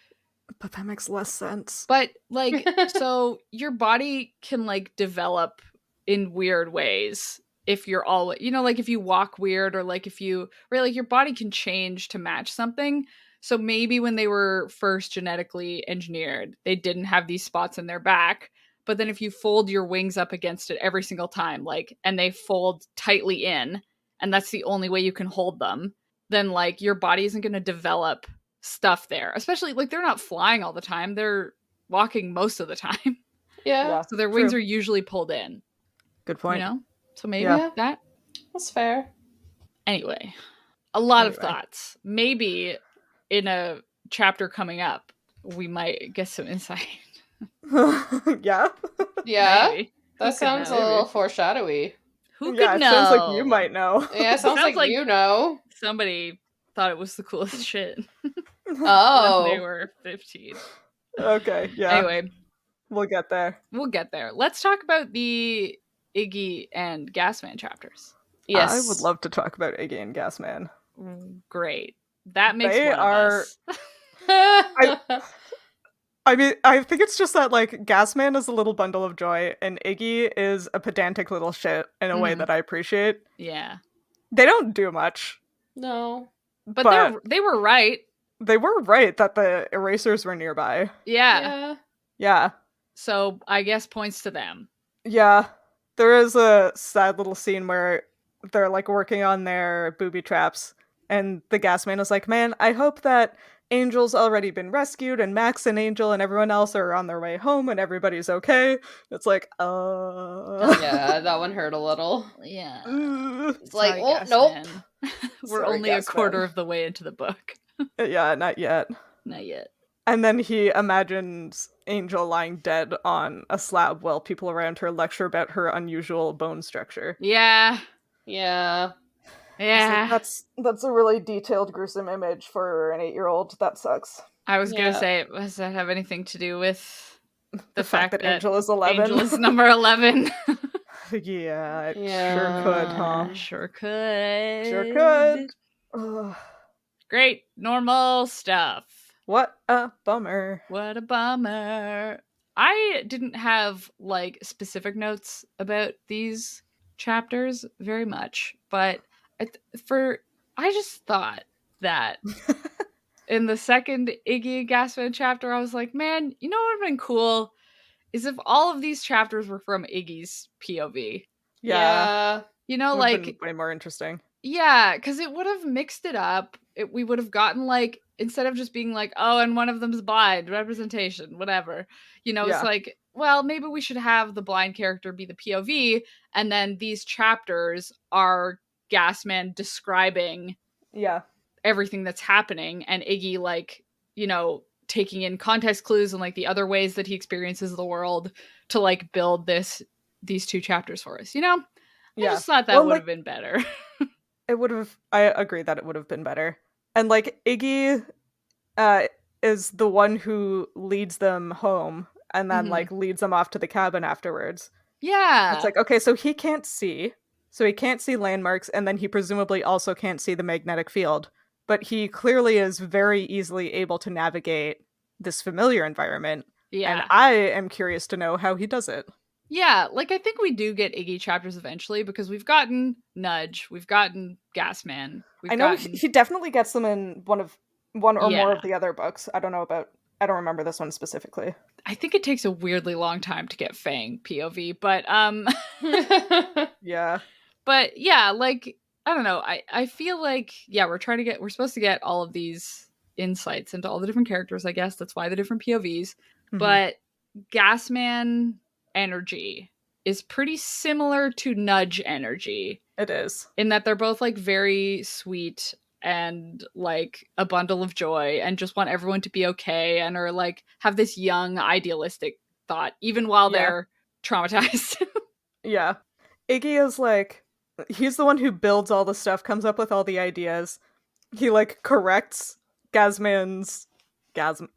Speaker 2: But that makes less sense.
Speaker 3: But, like, so your body can, like, develop in weird ways if you're all... like, if you walk weird, or, like, if you... Right, like, your body can change to match something. So maybe when they were first genetically engineered, they didn't have these spots in their back. But then if you fold your wings up against it every single time, like, and they fold tightly in, and that's the only way you can hold them, then, like, your body isn't going to develop stuff there. Especially, like, they're not flying all the time. They're walking most of the time.
Speaker 1: Yeah.
Speaker 3: So their wings are usually pulled in.
Speaker 2: Good point.
Speaker 3: So maybe that.
Speaker 1: That's fair.
Speaker 3: Anyway, a lot of thoughts. Maybe in a chapter coming up, we might get some insight.
Speaker 2: Yeah?
Speaker 1: Yeah?
Speaker 3: Maybe.
Speaker 1: That sounds a little foreshadowy.
Speaker 3: Who could know?
Speaker 2: It sounds like you might know.
Speaker 1: Yeah, it sounds like you know.
Speaker 3: Somebody thought it was the coolest shit.
Speaker 1: Oh.
Speaker 3: When they were 15.
Speaker 2: Okay, yeah.
Speaker 3: Anyway.
Speaker 2: We'll get there.
Speaker 3: Let's talk about the Iggy and Gasman chapters.
Speaker 1: Yes.
Speaker 2: I would love to talk about Iggy and Gasman.
Speaker 3: Great. That makes
Speaker 2: they
Speaker 3: one
Speaker 2: are...
Speaker 3: of us.
Speaker 2: I mean, I think it's just that, like, Gasman is a little bundle of joy, and Iggy is a pedantic little shit in a way that I appreciate.
Speaker 3: Yeah.
Speaker 2: They don't do much.
Speaker 1: No.
Speaker 3: But they were right.
Speaker 2: They were right that the erasers were nearby.
Speaker 3: Yeah.
Speaker 2: Yeah.
Speaker 3: So, I guess points to them.
Speaker 2: Yeah. There is a sad little scene where they're, like, working on their booby traps, and the Gasman is like, man, I hope that Angel's already been rescued, and Max and Angel and everyone else are on their way home, and everybody's okay. It's like,
Speaker 1: Yeah, that one hurt a little.
Speaker 3: Yeah.
Speaker 1: It's like, nope.
Speaker 3: We're only a quarter of the way into the book.
Speaker 2: Yeah, not yet.
Speaker 3: Not yet.
Speaker 2: And then he imagines Angel lying dead on a slab while people around her lecture about her unusual bone structure.
Speaker 3: Yeah.
Speaker 1: Yeah.
Speaker 3: Yeah.
Speaker 2: That's a really detailed, gruesome image for an 8-year-old. That sucks.
Speaker 3: I was gonna say, does that have anything to do with the fact that
Speaker 2: Angel is 11?
Speaker 3: Angel is number 11.
Speaker 2: Yeah, it sure could, huh?
Speaker 3: Sure could.
Speaker 2: Sure could. Ugh.
Speaker 3: Great. Normal stuff.
Speaker 2: What a bummer.
Speaker 3: What a bummer. I didn't have like specific notes about these chapters very much, but I just thought that in the second Iggy and Gasman chapter, I was like, man, you know what would have been cool is if all of these chapters were from Iggy's POV.
Speaker 2: Yeah.
Speaker 1: Yeah.
Speaker 3: You know,
Speaker 2: Would have been
Speaker 3: like,
Speaker 2: way more interesting.
Speaker 3: yeah, because it would have mixed it up. We would have gotten like, instead of just being like, oh, and one of them's blind, representation, whatever. You know, it's
Speaker 2: Yeah.
Speaker 3: like, well, maybe we should have the blind character be the POV, and then these chapters are Gasman describing
Speaker 2: Yeah.
Speaker 3: everything that's happening, and Iggy, like, you know, taking in context clues and like the other ways that he experiences the world to like build these two chapters for us, you know? I
Speaker 2: Yeah.
Speaker 3: just thought that
Speaker 2: Well,
Speaker 3: would
Speaker 2: like,
Speaker 3: have been better.
Speaker 2: it would have, I agree that it would have been better. And like Iggy uh is the one who leads them home and then
Speaker 3: Mhm.
Speaker 2: like leads them off to the cabin afterwards. It's
Speaker 3: Yeah.
Speaker 2: like, okay, so he can't see. So he can't see landmarks, and then he presumably also can't see the magnetic field. But he clearly is very easily able to navigate this familiar environment. And
Speaker 3: Yeah.
Speaker 2: I am curious to know how he does it.
Speaker 3: Yeah, like I think we do get Iggy chapters eventually because we've gotten Nudge, we've gotten Gasman, we've
Speaker 2: I know
Speaker 3: gotten
Speaker 2: he definitely gets them in one or more
Speaker 3: yeah.
Speaker 2: of the other books. I don't remember this one specifically.
Speaker 3: I think it takes a weirdly long time to get Fang POV, but
Speaker 2: Yeah.
Speaker 3: but yeah, like I don't know. I feel like yeah, we're supposed to get all of these insights into all the different characters, I guess. That's why the different POVs.
Speaker 2: Mhm.
Speaker 3: But Gasman energy is pretty similar to Nudge energy
Speaker 2: It is.
Speaker 3: in that they're both like very sweet and like a bundle of joy and just want everyone to be okay and are like have this young idealistic thought even while
Speaker 2: Yeah.
Speaker 3: they're traumatized.
Speaker 2: Yeah. Iggy is like, he's the one who builds all the stuff, comes up with all the ideas. He like corrects Gasman's Gasm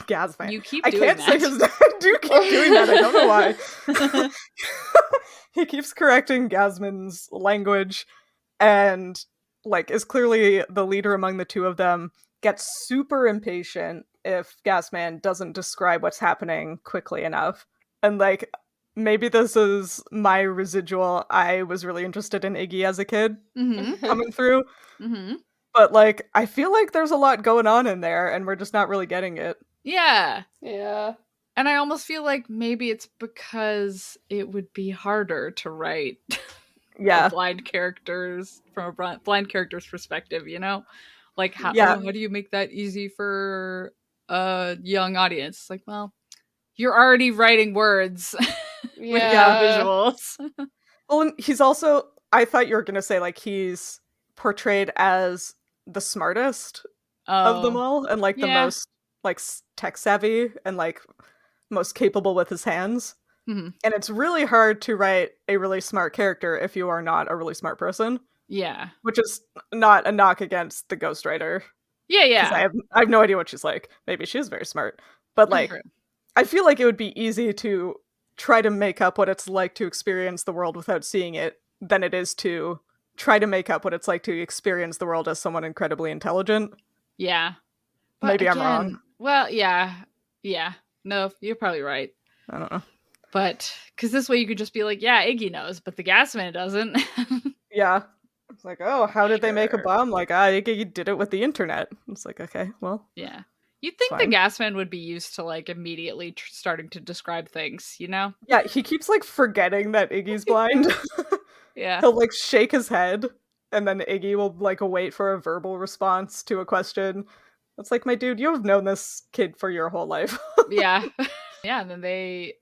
Speaker 2: Gasman.
Speaker 3: You keep
Speaker 2: I
Speaker 3: doing
Speaker 2: can't say
Speaker 3: that.
Speaker 2: his name. I do keep doing that. I don't know why. He keeps correcting Gasman's language and like is clearly the leader among the two of them, gets super impatient if Gasman doesn't describe what's happening quickly enough. And like maybe this is my residual. I was really interested in Iggy as a kid coming through,
Speaker 3: Mm-hmm.
Speaker 2: but like I feel like there's a lot going on in there and we're just not really getting it.
Speaker 3: Yeah.
Speaker 1: Yeah.
Speaker 3: And I almost feel like maybe it's because it would be harder to write
Speaker 2: Yeah.
Speaker 3: blind characters from a blind character's perspective, you know? Like how do you make that easy for a young audience? Like, well, you're already writing words with visuals.
Speaker 2: Well, and he's also, I thought you were going to say like he's portrayed as the smartest of them all and like the most like tech savvy and like most capable with his hands.
Speaker 3: Mm-hmm.
Speaker 2: And it's really hard to write a really smart character if you are not a really smart person.
Speaker 3: Yeah.
Speaker 2: Which is not a knock against the ghostwriter.
Speaker 3: Yeah.
Speaker 2: I have no idea what she's like. Maybe she is very smart. But like I feel like it would be easy to try to make up what it's like to experience the world without seeing it than it is to try to make up what it's like to experience the world as someone incredibly intelligent.
Speaker 3: Yeah.
Speaker 2: But maybe I'm wrong.
Speaker 3: Well, yeah. Yeah. No, you're probably right.
Speaker 2: I don't know.
Speaker 3: But, because this way you could just be like, yeah, Iggy knows, but the Gasman doesn't.
Speaker 2: Yeah. It's like, oh, how did they make a bomb? Like, Iggy did it with the internet. It's like, okay, well.
Speaker 3: Yeah. You'd think the Gasman would be used to, like, immediately starting to describe things, you know?
Speaker 2: Yeah, he keeps, like, forgetting that Iggy's blind.
Speaker 3: Yeah.
Speaker 2: He'll, like, shake his head, and then Iggy will, like, wait for a verbal response to a question. It's like, my dude, you have known this kid for your whole life.
Speaker 3: Yeah. Yeah, and then they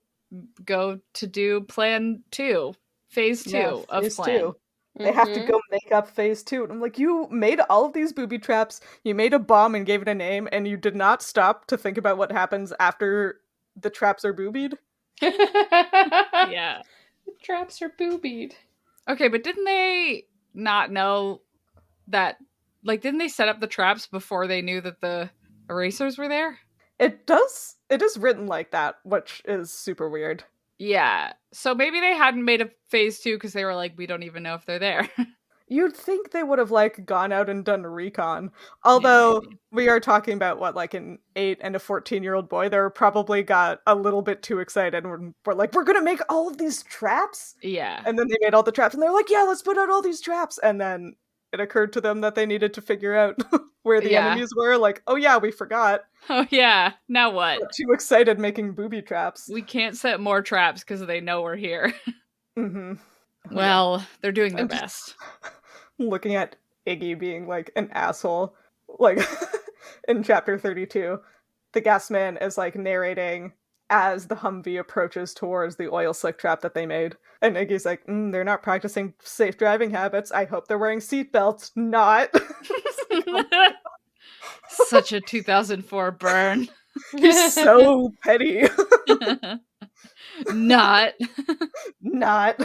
Speaker 3: go to do plan 2, phase 2 of
Speaker 2: phase
Speaker 3: plan.
Speaker 2: 2. They have to go make up phase 2. And I'm like, you made all of these booby traps, you made a bomb and gave it a name, and you did not stop to think about what happens after the traps are boobied?
Speaker 3: Yeah.
Speaker 1: The traps are boobied.
Speaker 3: Okay, but didn't they not know that, like, didn't they set up the traps before they knew that the erasers were there?
Speaker 2: It is written like that, which is super weird.
Speaker 3: Yeah. So maybe they hadn't made a phase 2 because they were like, we don't even know if they're there.
Speaker 2: You'd think they would have, like, gone out and done a recon. Although,
Speaker 3: maybe.
Speaker 2: we are talking about, what, like, an 8 and a 14-year-old boy? They probably got a little bit too excited and were like, "We're gonna make all of these traps?"
Speaker 3: Yeah.
Speaker 2: And then they made all the traps, and they're like, "Yeah, let's put out all these traps!" And then it occurred to them that they needed to figure out where the
Speaker 3: Yeah.
Speaker 2: enemies were, like, "Oh yeah, we forgot."
Speaker 3: Oh yeah, now what?
Speaker 2: Got too excited making booby traps.
Speaker 3: We can't set more traps because they know we're here.
Speaker 2: Mhm.
Speaker 3: Well, they're doing their
Speaker 2: I'm just
Speaker 3: best.
Speaker 2: looking at Iggy being, like, an asshole. Like, in chapter 32, the gas man is, like, narrating as the Humvee approaches towards the oil slick trap that they made. And Iggy's like, they're not practicing safe driving habits. I hope they're wearing seatbelts. Not.
Speaker 3: Such a 2004 burn.
Speaker 2: He's so petty.
Speaker 3: Not.
Speaker 2: Not.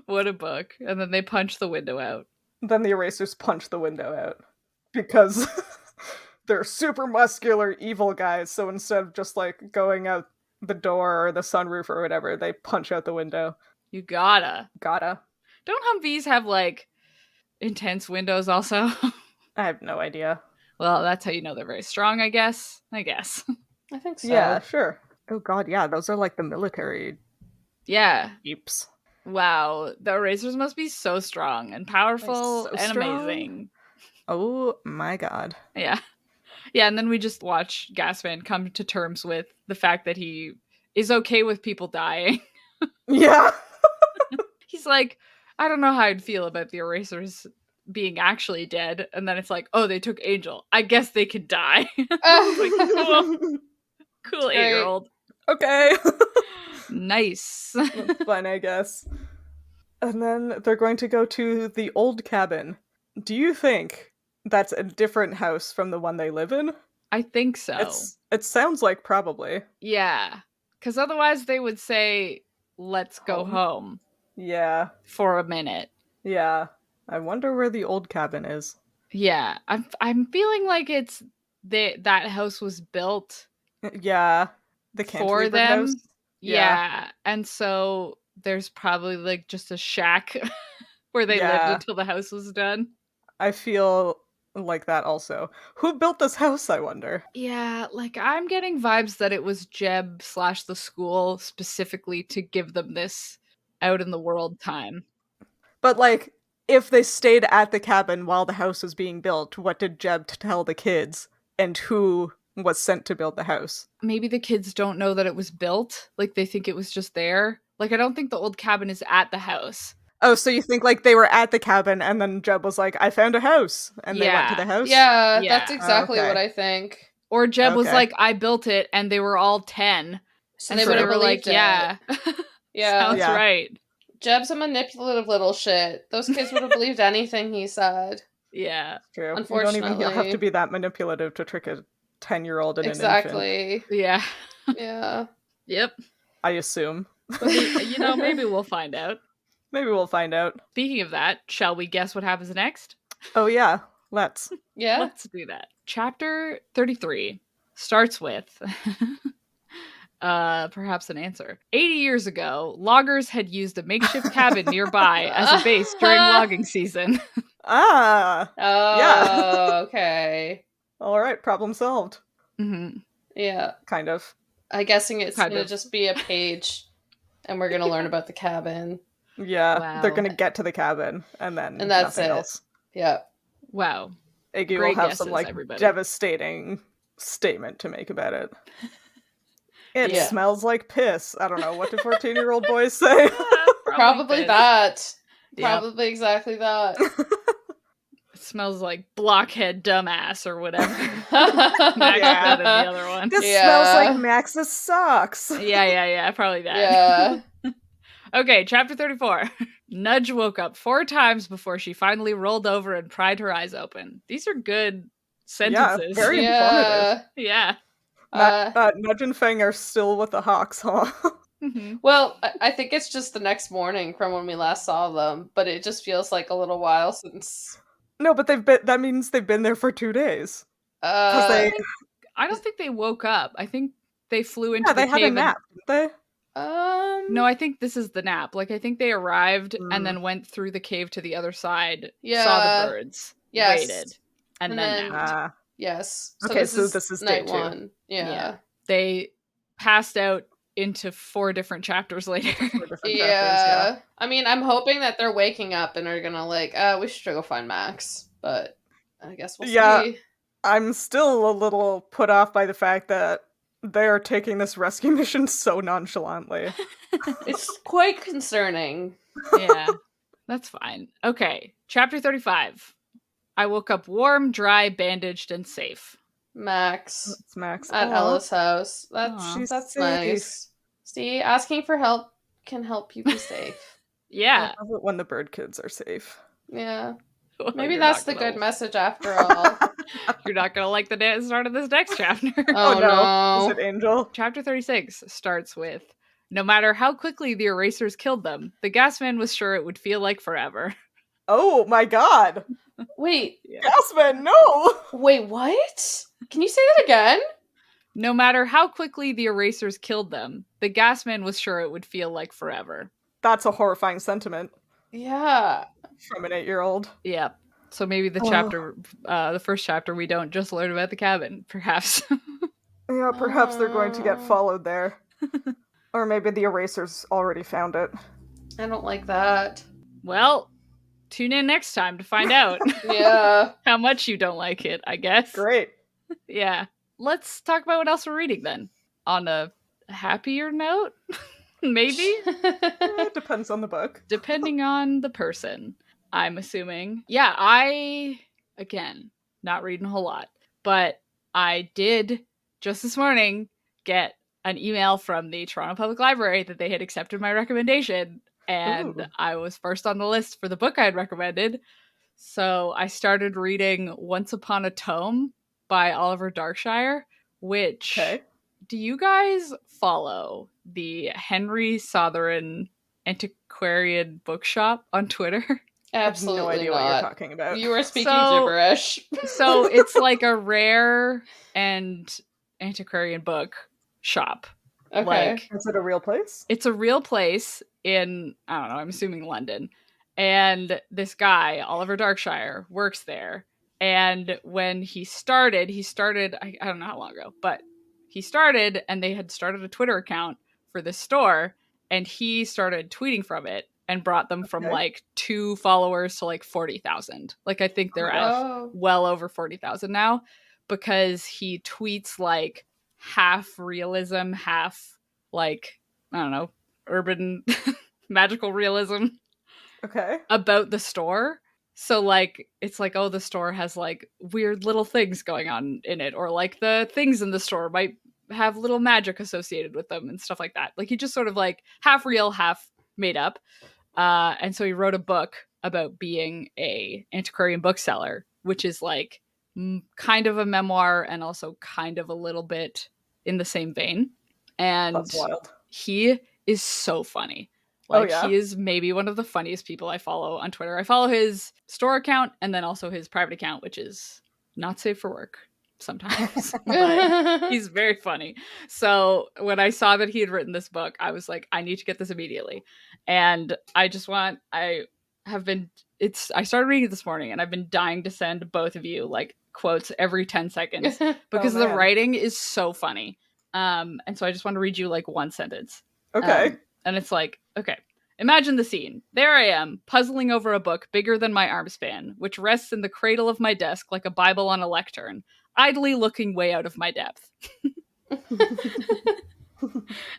Speaker 3: What a book. And then they punch the window out.
Speaker 2: Then the erasers punch the window out. Because they're super muscular evil guys, so instead of just, like, going out the door or the sunroof or whatever, they punch out the window.
Speaker 3: You gotta.
Speaker 2: Gotta.
Speaker 3: Don't Humvees have, like, intense windows also?
Speaker 2: I have no idea.
Speaker 3: Well, that's how you know they're very strong, I guess.
Speaker 1: I think so.
Speaker 2: Yeah, sure. Oh god, yeah, those are like the military
Speaker 3: Yeah.
Speaker 2: jeeps.
Speaker 3: Wow. The erasers must be so strong and powerful
Speaker 2: so
Speaker 3: and
Speaker 2: strong.
Speaker 3: amazing.
Speaker 2: Oh my god.
Speaker 3: Yeah. Yeah, and then we just watch Gasman come to terms with the fact that he is okay with people dying.
Speaker 2: Yeah.
Speaker 3: He's like, I don't know how I'd feel about the erasers being actually dead. And then it's like, oh, they took Angel. I guess they could die. Like, cool 8-year-old.
Speaker 2: Okay.
Speaker 3: Nice.
Speaker 2: That's fun, I guess. And then they're going to go to the old cabin. Do you think that's a different house from the one they live in?
Speaker 3: I think so.
Speaker 2: It sounds like probably.
Speaker 3: Yeah. Because otherwise they would say, let's go home.
Speaker 2: Yeah.
Speaker 3: For a minute.
Speaker 2: Yeah. I wonder where the old cabin is.
Speaker 3: Yeah. I'm feeling like it's that house was built
Speaker 2: Yeah. The
Speaker 3: for
Speaker 2: cantilever
Speaker 3: them.
Speaker 2: house.
Speaker 3: Yeah. And so there's probably like just a shack where they lived until the house was done.
Speaker 2: I feel like that also. Who built this house, I wonder?
Speaker 3: Yeah, like I'm getting vibes that it was Jeb / the school specifically to give them this out in the world time.
Speaker 2: But like, if they stayed at the cabin while the house was being built, what did Jeb tell the kids? And who was sent to build the house?
Speaker 3: Maybe the kids don't know that it was built. Like they think it was just there. Like I don't think the old cabin is at the house.
Speaker 2: Oh, so you think like they were at the cabin and then Jeb was like, I found a house. And they went to the house?
Speaker 1: Yeah, that's exactly
Speaker 2: Okay.
Speaker 1: what I think.
Speaker 3: Or Jeb was like, I built it, and they were all 10.
Speaker 1: So
Speaker 3: and
Speaker 1: they
Speaker 3: so
Speaker 1: would
Speaker 3: they
Speaker 1: have
Speaker 3: were like,
Speaker 1: believed
Speaker 3: yeah.
Speaker 1: Yeah.
Speaker 3: Sounds right.
Speaker 1: Jeb's a manipulative little shit. Those kids would have believed anything he said.
Speaker 3: Yeah.
Speaker 2: True.
Speaker 1: Unfortunately.
Speaker 2: You don't even have to be that manipulative to trick a 10-year-old and an
Speaker 1: infant.
Speaker 3: Yeah.
Speaker 1: Yeah.
Speaker 3: Yep.
Speaker 2: I assume.
Speaker 3: But maybe we'll find out.
Speaker 2: Maybe we'll find out.
Speaker 3: Speaking of that, shall we guess what happens next?
Speaker 2: Oh yeah, let's.
Speaker 1: Yeah.
Speaker 3: Let's do that. Chapter 33 starts with perhaps an answer. 80 years ago, loggers had used a makeshift cabin nearby as a base during logging season.
Speaker 2: Oh,
Speaker 1: yeah. Okay.
Speaker 2: All right, problem solved.
Speaker 3: Mm-hmm.
Speaker 1: Yeah.
Speaker 2: Kind of.
Speaker 1: I'm guessing it's going to just be a page and we're going to learn about the cabin.
Speaker 2: Yeah, They're going to get to the cabin and then
Speaker 1: that's
Speaker 2: nothing
Speaker 1: it.
Speaker 2: Else.
Speaker 1: Yeah.
Speaker 3: Wow.
Speaker 2: Iggy will have some like devastating statement to make about it. It smells like piss. I don't know. What do 14-year-old boys say?
Speaker 1: Probably that. Probably exactly that.
Speaker 3: It smells like blockhead dumbass or whatever. Max said in the other one.
Speaker 2: This smells like Max's socks.
Speaker 3: Yeah. Probably that.
Speaker 1: Yeah.
Speaker 3: Okay, chapter 34. Nudge woke up 4 times before she finally rolled over and pried her eyes open. These are good sentences.
Speaker 2: Yeah, very informative.
Speaker 3: Yeah.
Speaker 2: Nudge and Fang are still with the Hawks, huh?
Speaker 3: Mm-hmm.
Speaker 1: Well, I think it's just the next morning from when we last saw them, but it just feels like a little while since.
Speaker 2: No, but that means they've been there for 2 days.
Speaker 3: I don't think they woke up. I think they flew into the cave.
Speaker 2: They had a nap, didn't they?
Speaker 3: No, I think this is the nap. Like, I think they arrived and
Speaker 2: Mm.
Speaker 3: then went through the cave to the other side,
Speaker 1: Yeah.
Speaker 3: saw the birds,
Speaker 1: Yes.
Speaker 3: waited, and then napped.
Speaker 2: Ah.
Speaker 1: Yes. So
Speaker 2: Okay,
Speaker 1: this
Speaker 2: so
Speaker 1: is
Speaker 2: this is
Speaker 1: night
Speaker 2: day 2.
Speaker 1: 1. Yeah.
Speaker 3: They passed out into 4 different chapters later.
Speaker 2: 4 different chapters,
Speaker 1: Yeah. I mean, I'm hoping that they're waking up and are gonna like, we should go find Max, but I guess we'll
Speaker 2: Yeah.
Speaker 1: see.
Speaker 2: I'm still a little put off by the fact that they are taking this rescue mission so nonchalantly.
Speaker 1: It's quite concerning.
Speaker 3: Yeah, that's fine. Okay, chapter 35. I woke up warm, dry, bandaged, and safe.
Speaker 1: Max
Speaker 2: It's Max.
Speaker 1: at
Speaker 2: Aw.
Speaker 1: Ella's house.
Speaker 3: Aw.
Speaker 2: She's
Speaker 1: That's
Speaker 2: safe.
Speaker 1: nice. See, asking for help can help you be safe.
Speaker 3: Yeah.
Speaker 2: I love it when the bird kids are safe.
Speaker 1: Yeah.
Speaker 3: Well,
Speaker 1: Maybe
Speaker 3: you're
Speaker 1: that's
Speaker 3: not
Speaker 1: the
Speaker 3: gonna-
Speaker 1: good message after all.
Speaker 3: You're not going to like the start of this next chapter.
Speaker 1: Oh, no.
Speaker 2: Is it Angel?
Speaker 3: Chapter 36 starts with, no matter how quickly the erasers killed them, the gas man was sure it would feel like forever.
Speaker 2: Oh my god!
Speaker 1: Wait,
Speaker 2: Gasman, no!
Speaker 1: wait, what? Can you say that again?
Speaker 3: No matter how quickly the erasers killed them, the gas man was sure it would feel like forever.
Speaker 2: That's a horrifying sentiment
Speaker 1: Yeah.
Speaker 2: from an 8-year-old.
Speaker 3: Yep. So maybe the chapter, the first chapter, we don't just learn about the cabin, perhaps.
Speaker 2: Yeah, perhaps they're going to get followed there. Or maybe the erasers already found it.
Speaker 1: I don't like that.
Speaker 3: Well, tune in next time to find out
Speaker 1: Yeah.
Speaker 3: how much you don't like it, I guess.
Speaker 2: Great.
Speaker 3: Yeah. Let's talk about what else we're reading then. On a happier note, maybe?
Speaker 2: It depends on the book.
Speaker 3: Depending on the person, I'm assuming. Yeah, again, not reading a whole lot, but I did just this morning get an email from the Toronto Public Library that they had accepted my recommendation, and
Speaker 2: Ooh.
Speaker 3: I was first on the list for the book I'd recommended. So I started reading Once Upon a Tome by Oliver Darkshire, which,
Speaker 2: Okay.
Speaker 3: do you guys follow the Henry Sotheran Antiquarian Bookshop on Twitter?
Speaker 1: Absolutely
Speaker 2: I have no idea
Speaker 1: not.
Speaker 2: what you're talking about.
Speaker 1: You are speaking
Speaker 3: So-
Speaker 1: gibberish.
Speaker 3: So it's like a rare and antiquarian book shop.
Speaker 1: Okay.
Speaker 3: Like,
Speaker 2: Is it a real place?
Speaker 3: it's a real place in, I don't know, I'm assuming London. And this guy, Oliver Darkshire, works there. And when he started, I don't know how long ago, but he started, and they had started a Twitter account for this store, and he started tweeting from it and brought them from
Speaker 2: Okay.
Speaker 3: like 2 followers to like 40,000. Like, I think they're at
Speaker 1: Oh.
Speaker 3: well over 40,000 now, because he tweets like half realism, half like, I don't know, urban magical realism
Speaker 2: Okay.
Speaker 3: about the store. So like, it's like, oh, the store has like weird little things going on in it, or like the things in the store might have little magic associated with them and stuff like that. Like, he just sort of like half real, half made up. And so he wrote a book about being a antiquarian bookseller, which is like kind of a memoir and also kind of a little bit in the same vein. And
Speaker 2: That's wild.
Speaker 3: he is so funny.
Speaker 2: Oh,
Speaker 3: Like,
Speaker 2: yeah?
Speaker 3: he is maybe one of the funniest people I follow on Twitter. I follow his store account and then also his private account, which is not safe for work sometimes. But he's very funny. So when I saw that he had written this book, I was like, I need to get this immediately. And I started reading it this morning, and I've been dying to send both of you like quotes every 10 seconds because the
Speaker 2: man.
Speaker 3: writing is so funny. And so I just want to read you like one sentence.
Speaker 2: Okay.
Speaker 3: And it's like, okay, imagine the scene. There I am, puzzling over a book bigger than my arm span, which rests in the cradle of my desk like a Bible on a lectern, idly looking way out of my depth.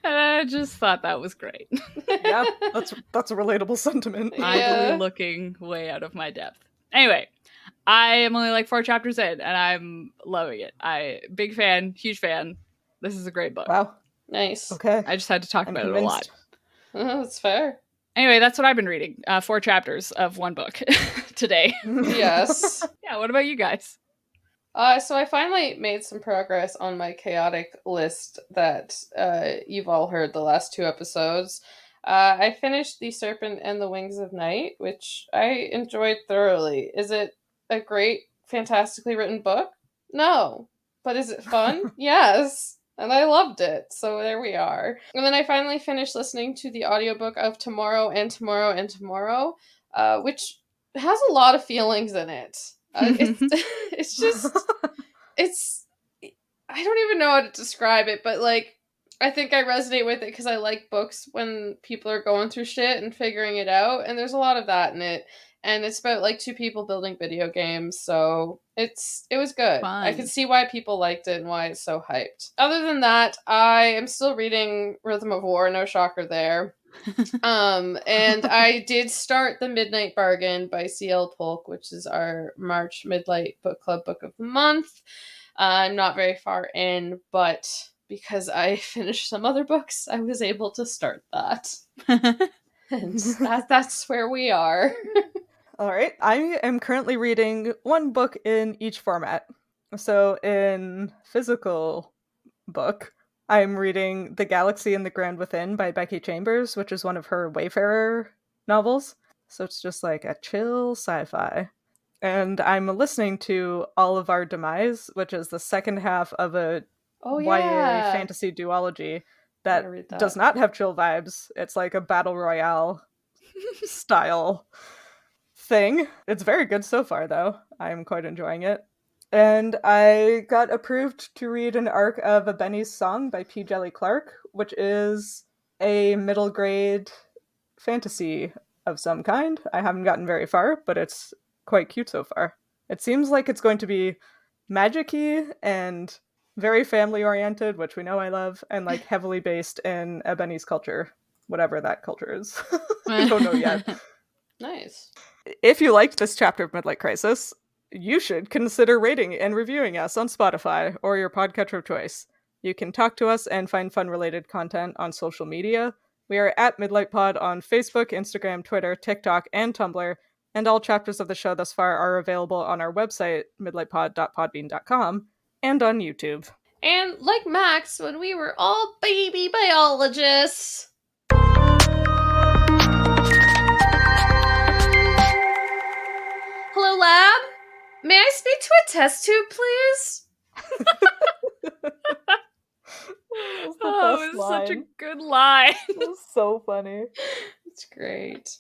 Speaker 3: And I just thought that was great.
Speaker 2: Yeah, that's a relatable sentiment.
Speaker 1: Yeah.
Speaker 3: Idly looking way out of my depth. Anyway, I am only like 4 chapters in, and I'm loving it. Big fan, huge fan. This is a great book.
Speaker 2: Wow.
Speaker 1: Nice.
Speaker 2: Okay.
Speaker 3: I just had to talk
Speaker 2: I'm
Speaker 3: about it a lot.
Speaker 2: convinced.
Speaker 1: That's fair.
Speaker 3: Anyway, that's what I've been reading. 4 chapters of one book today.
Speaker 1: Yes.
Speaker 3: Yeah, what about you guys?
Speaker 1: So I finally made some progress on my chaotic list that you've all heard the last 2 episodes. I finished The Serpent and the Wings of Night, which I enjoyed thoroughly. Is it a great, fantastically written book? No. But is it fun? Yes. And I loved it. So there we are. And then I finally finished listening to the audiobook of Tomorrow and Tomorrow and Tomorrow, which has a lot of feelings in it. It's it's just it's I don't even know how to describe it, but like I think I resonate with it because I like books when people are going through shit and figuring it out, and there's a lot of that in it. And it's about like two people building video games, so it was good. I can
Speaker 3: Fun.
Speaker 1: see why people liked it and why it's so hyped. Other than that, I am still reading Rhythm of War, no shocker there. And I did start The Midnight Bargain by C.L. Polk, which is our March Midnight Book Club book of the month. I'm not very far in, but because I finished some other books, I was able to start that. And that's where we are.
Speaker 2: All right. I am currently reading one book in each format. So in physical book, I'm reading The Galaxy and the Grand Within by Becky Chambers, which is one of her Wayfarer novels. So it's just like a chill sci-fi. And I'm listening to All of Our Demise, which is the second half of a YA fantasy duology that does not have chill vibes. It's like a battle royale style thing. It's very good so far, though. I'm quite enjoying it. And I got approved to read an arc of A Benny's Song by P. Jelly Clark, which is a middle grade fantasy of some kind. I haven't gotten very far, but it's quite cute so far. It seems like it's going to be magic-y and very family-oriented, which we know I love, and like heavily based in Ebony's culture, whatever that culture is. I don't know yet.
Speaker 1: Nice.
Speaker 2: If you liked this chapter of Midlight Crisis, you should consider rating and reviewing us on Spotify or your podcatcher of choice. You can talk to us and find fun-related content on social media. We are at Midlight Pod on Facebook, Instagram, Twitter, TikTok, and Tumblr, and all chapters of the show thus far are available on our website, midlightpod.podbean.com, and on YouTube.
Speaker 1: And like Max, when we were all baby biologists. Hello, lab? May I speak to a test tube, please?
Speaker 3: Oh, it was such a good line.
Speaker 2: It was so funny.
Speaker 1: It's great.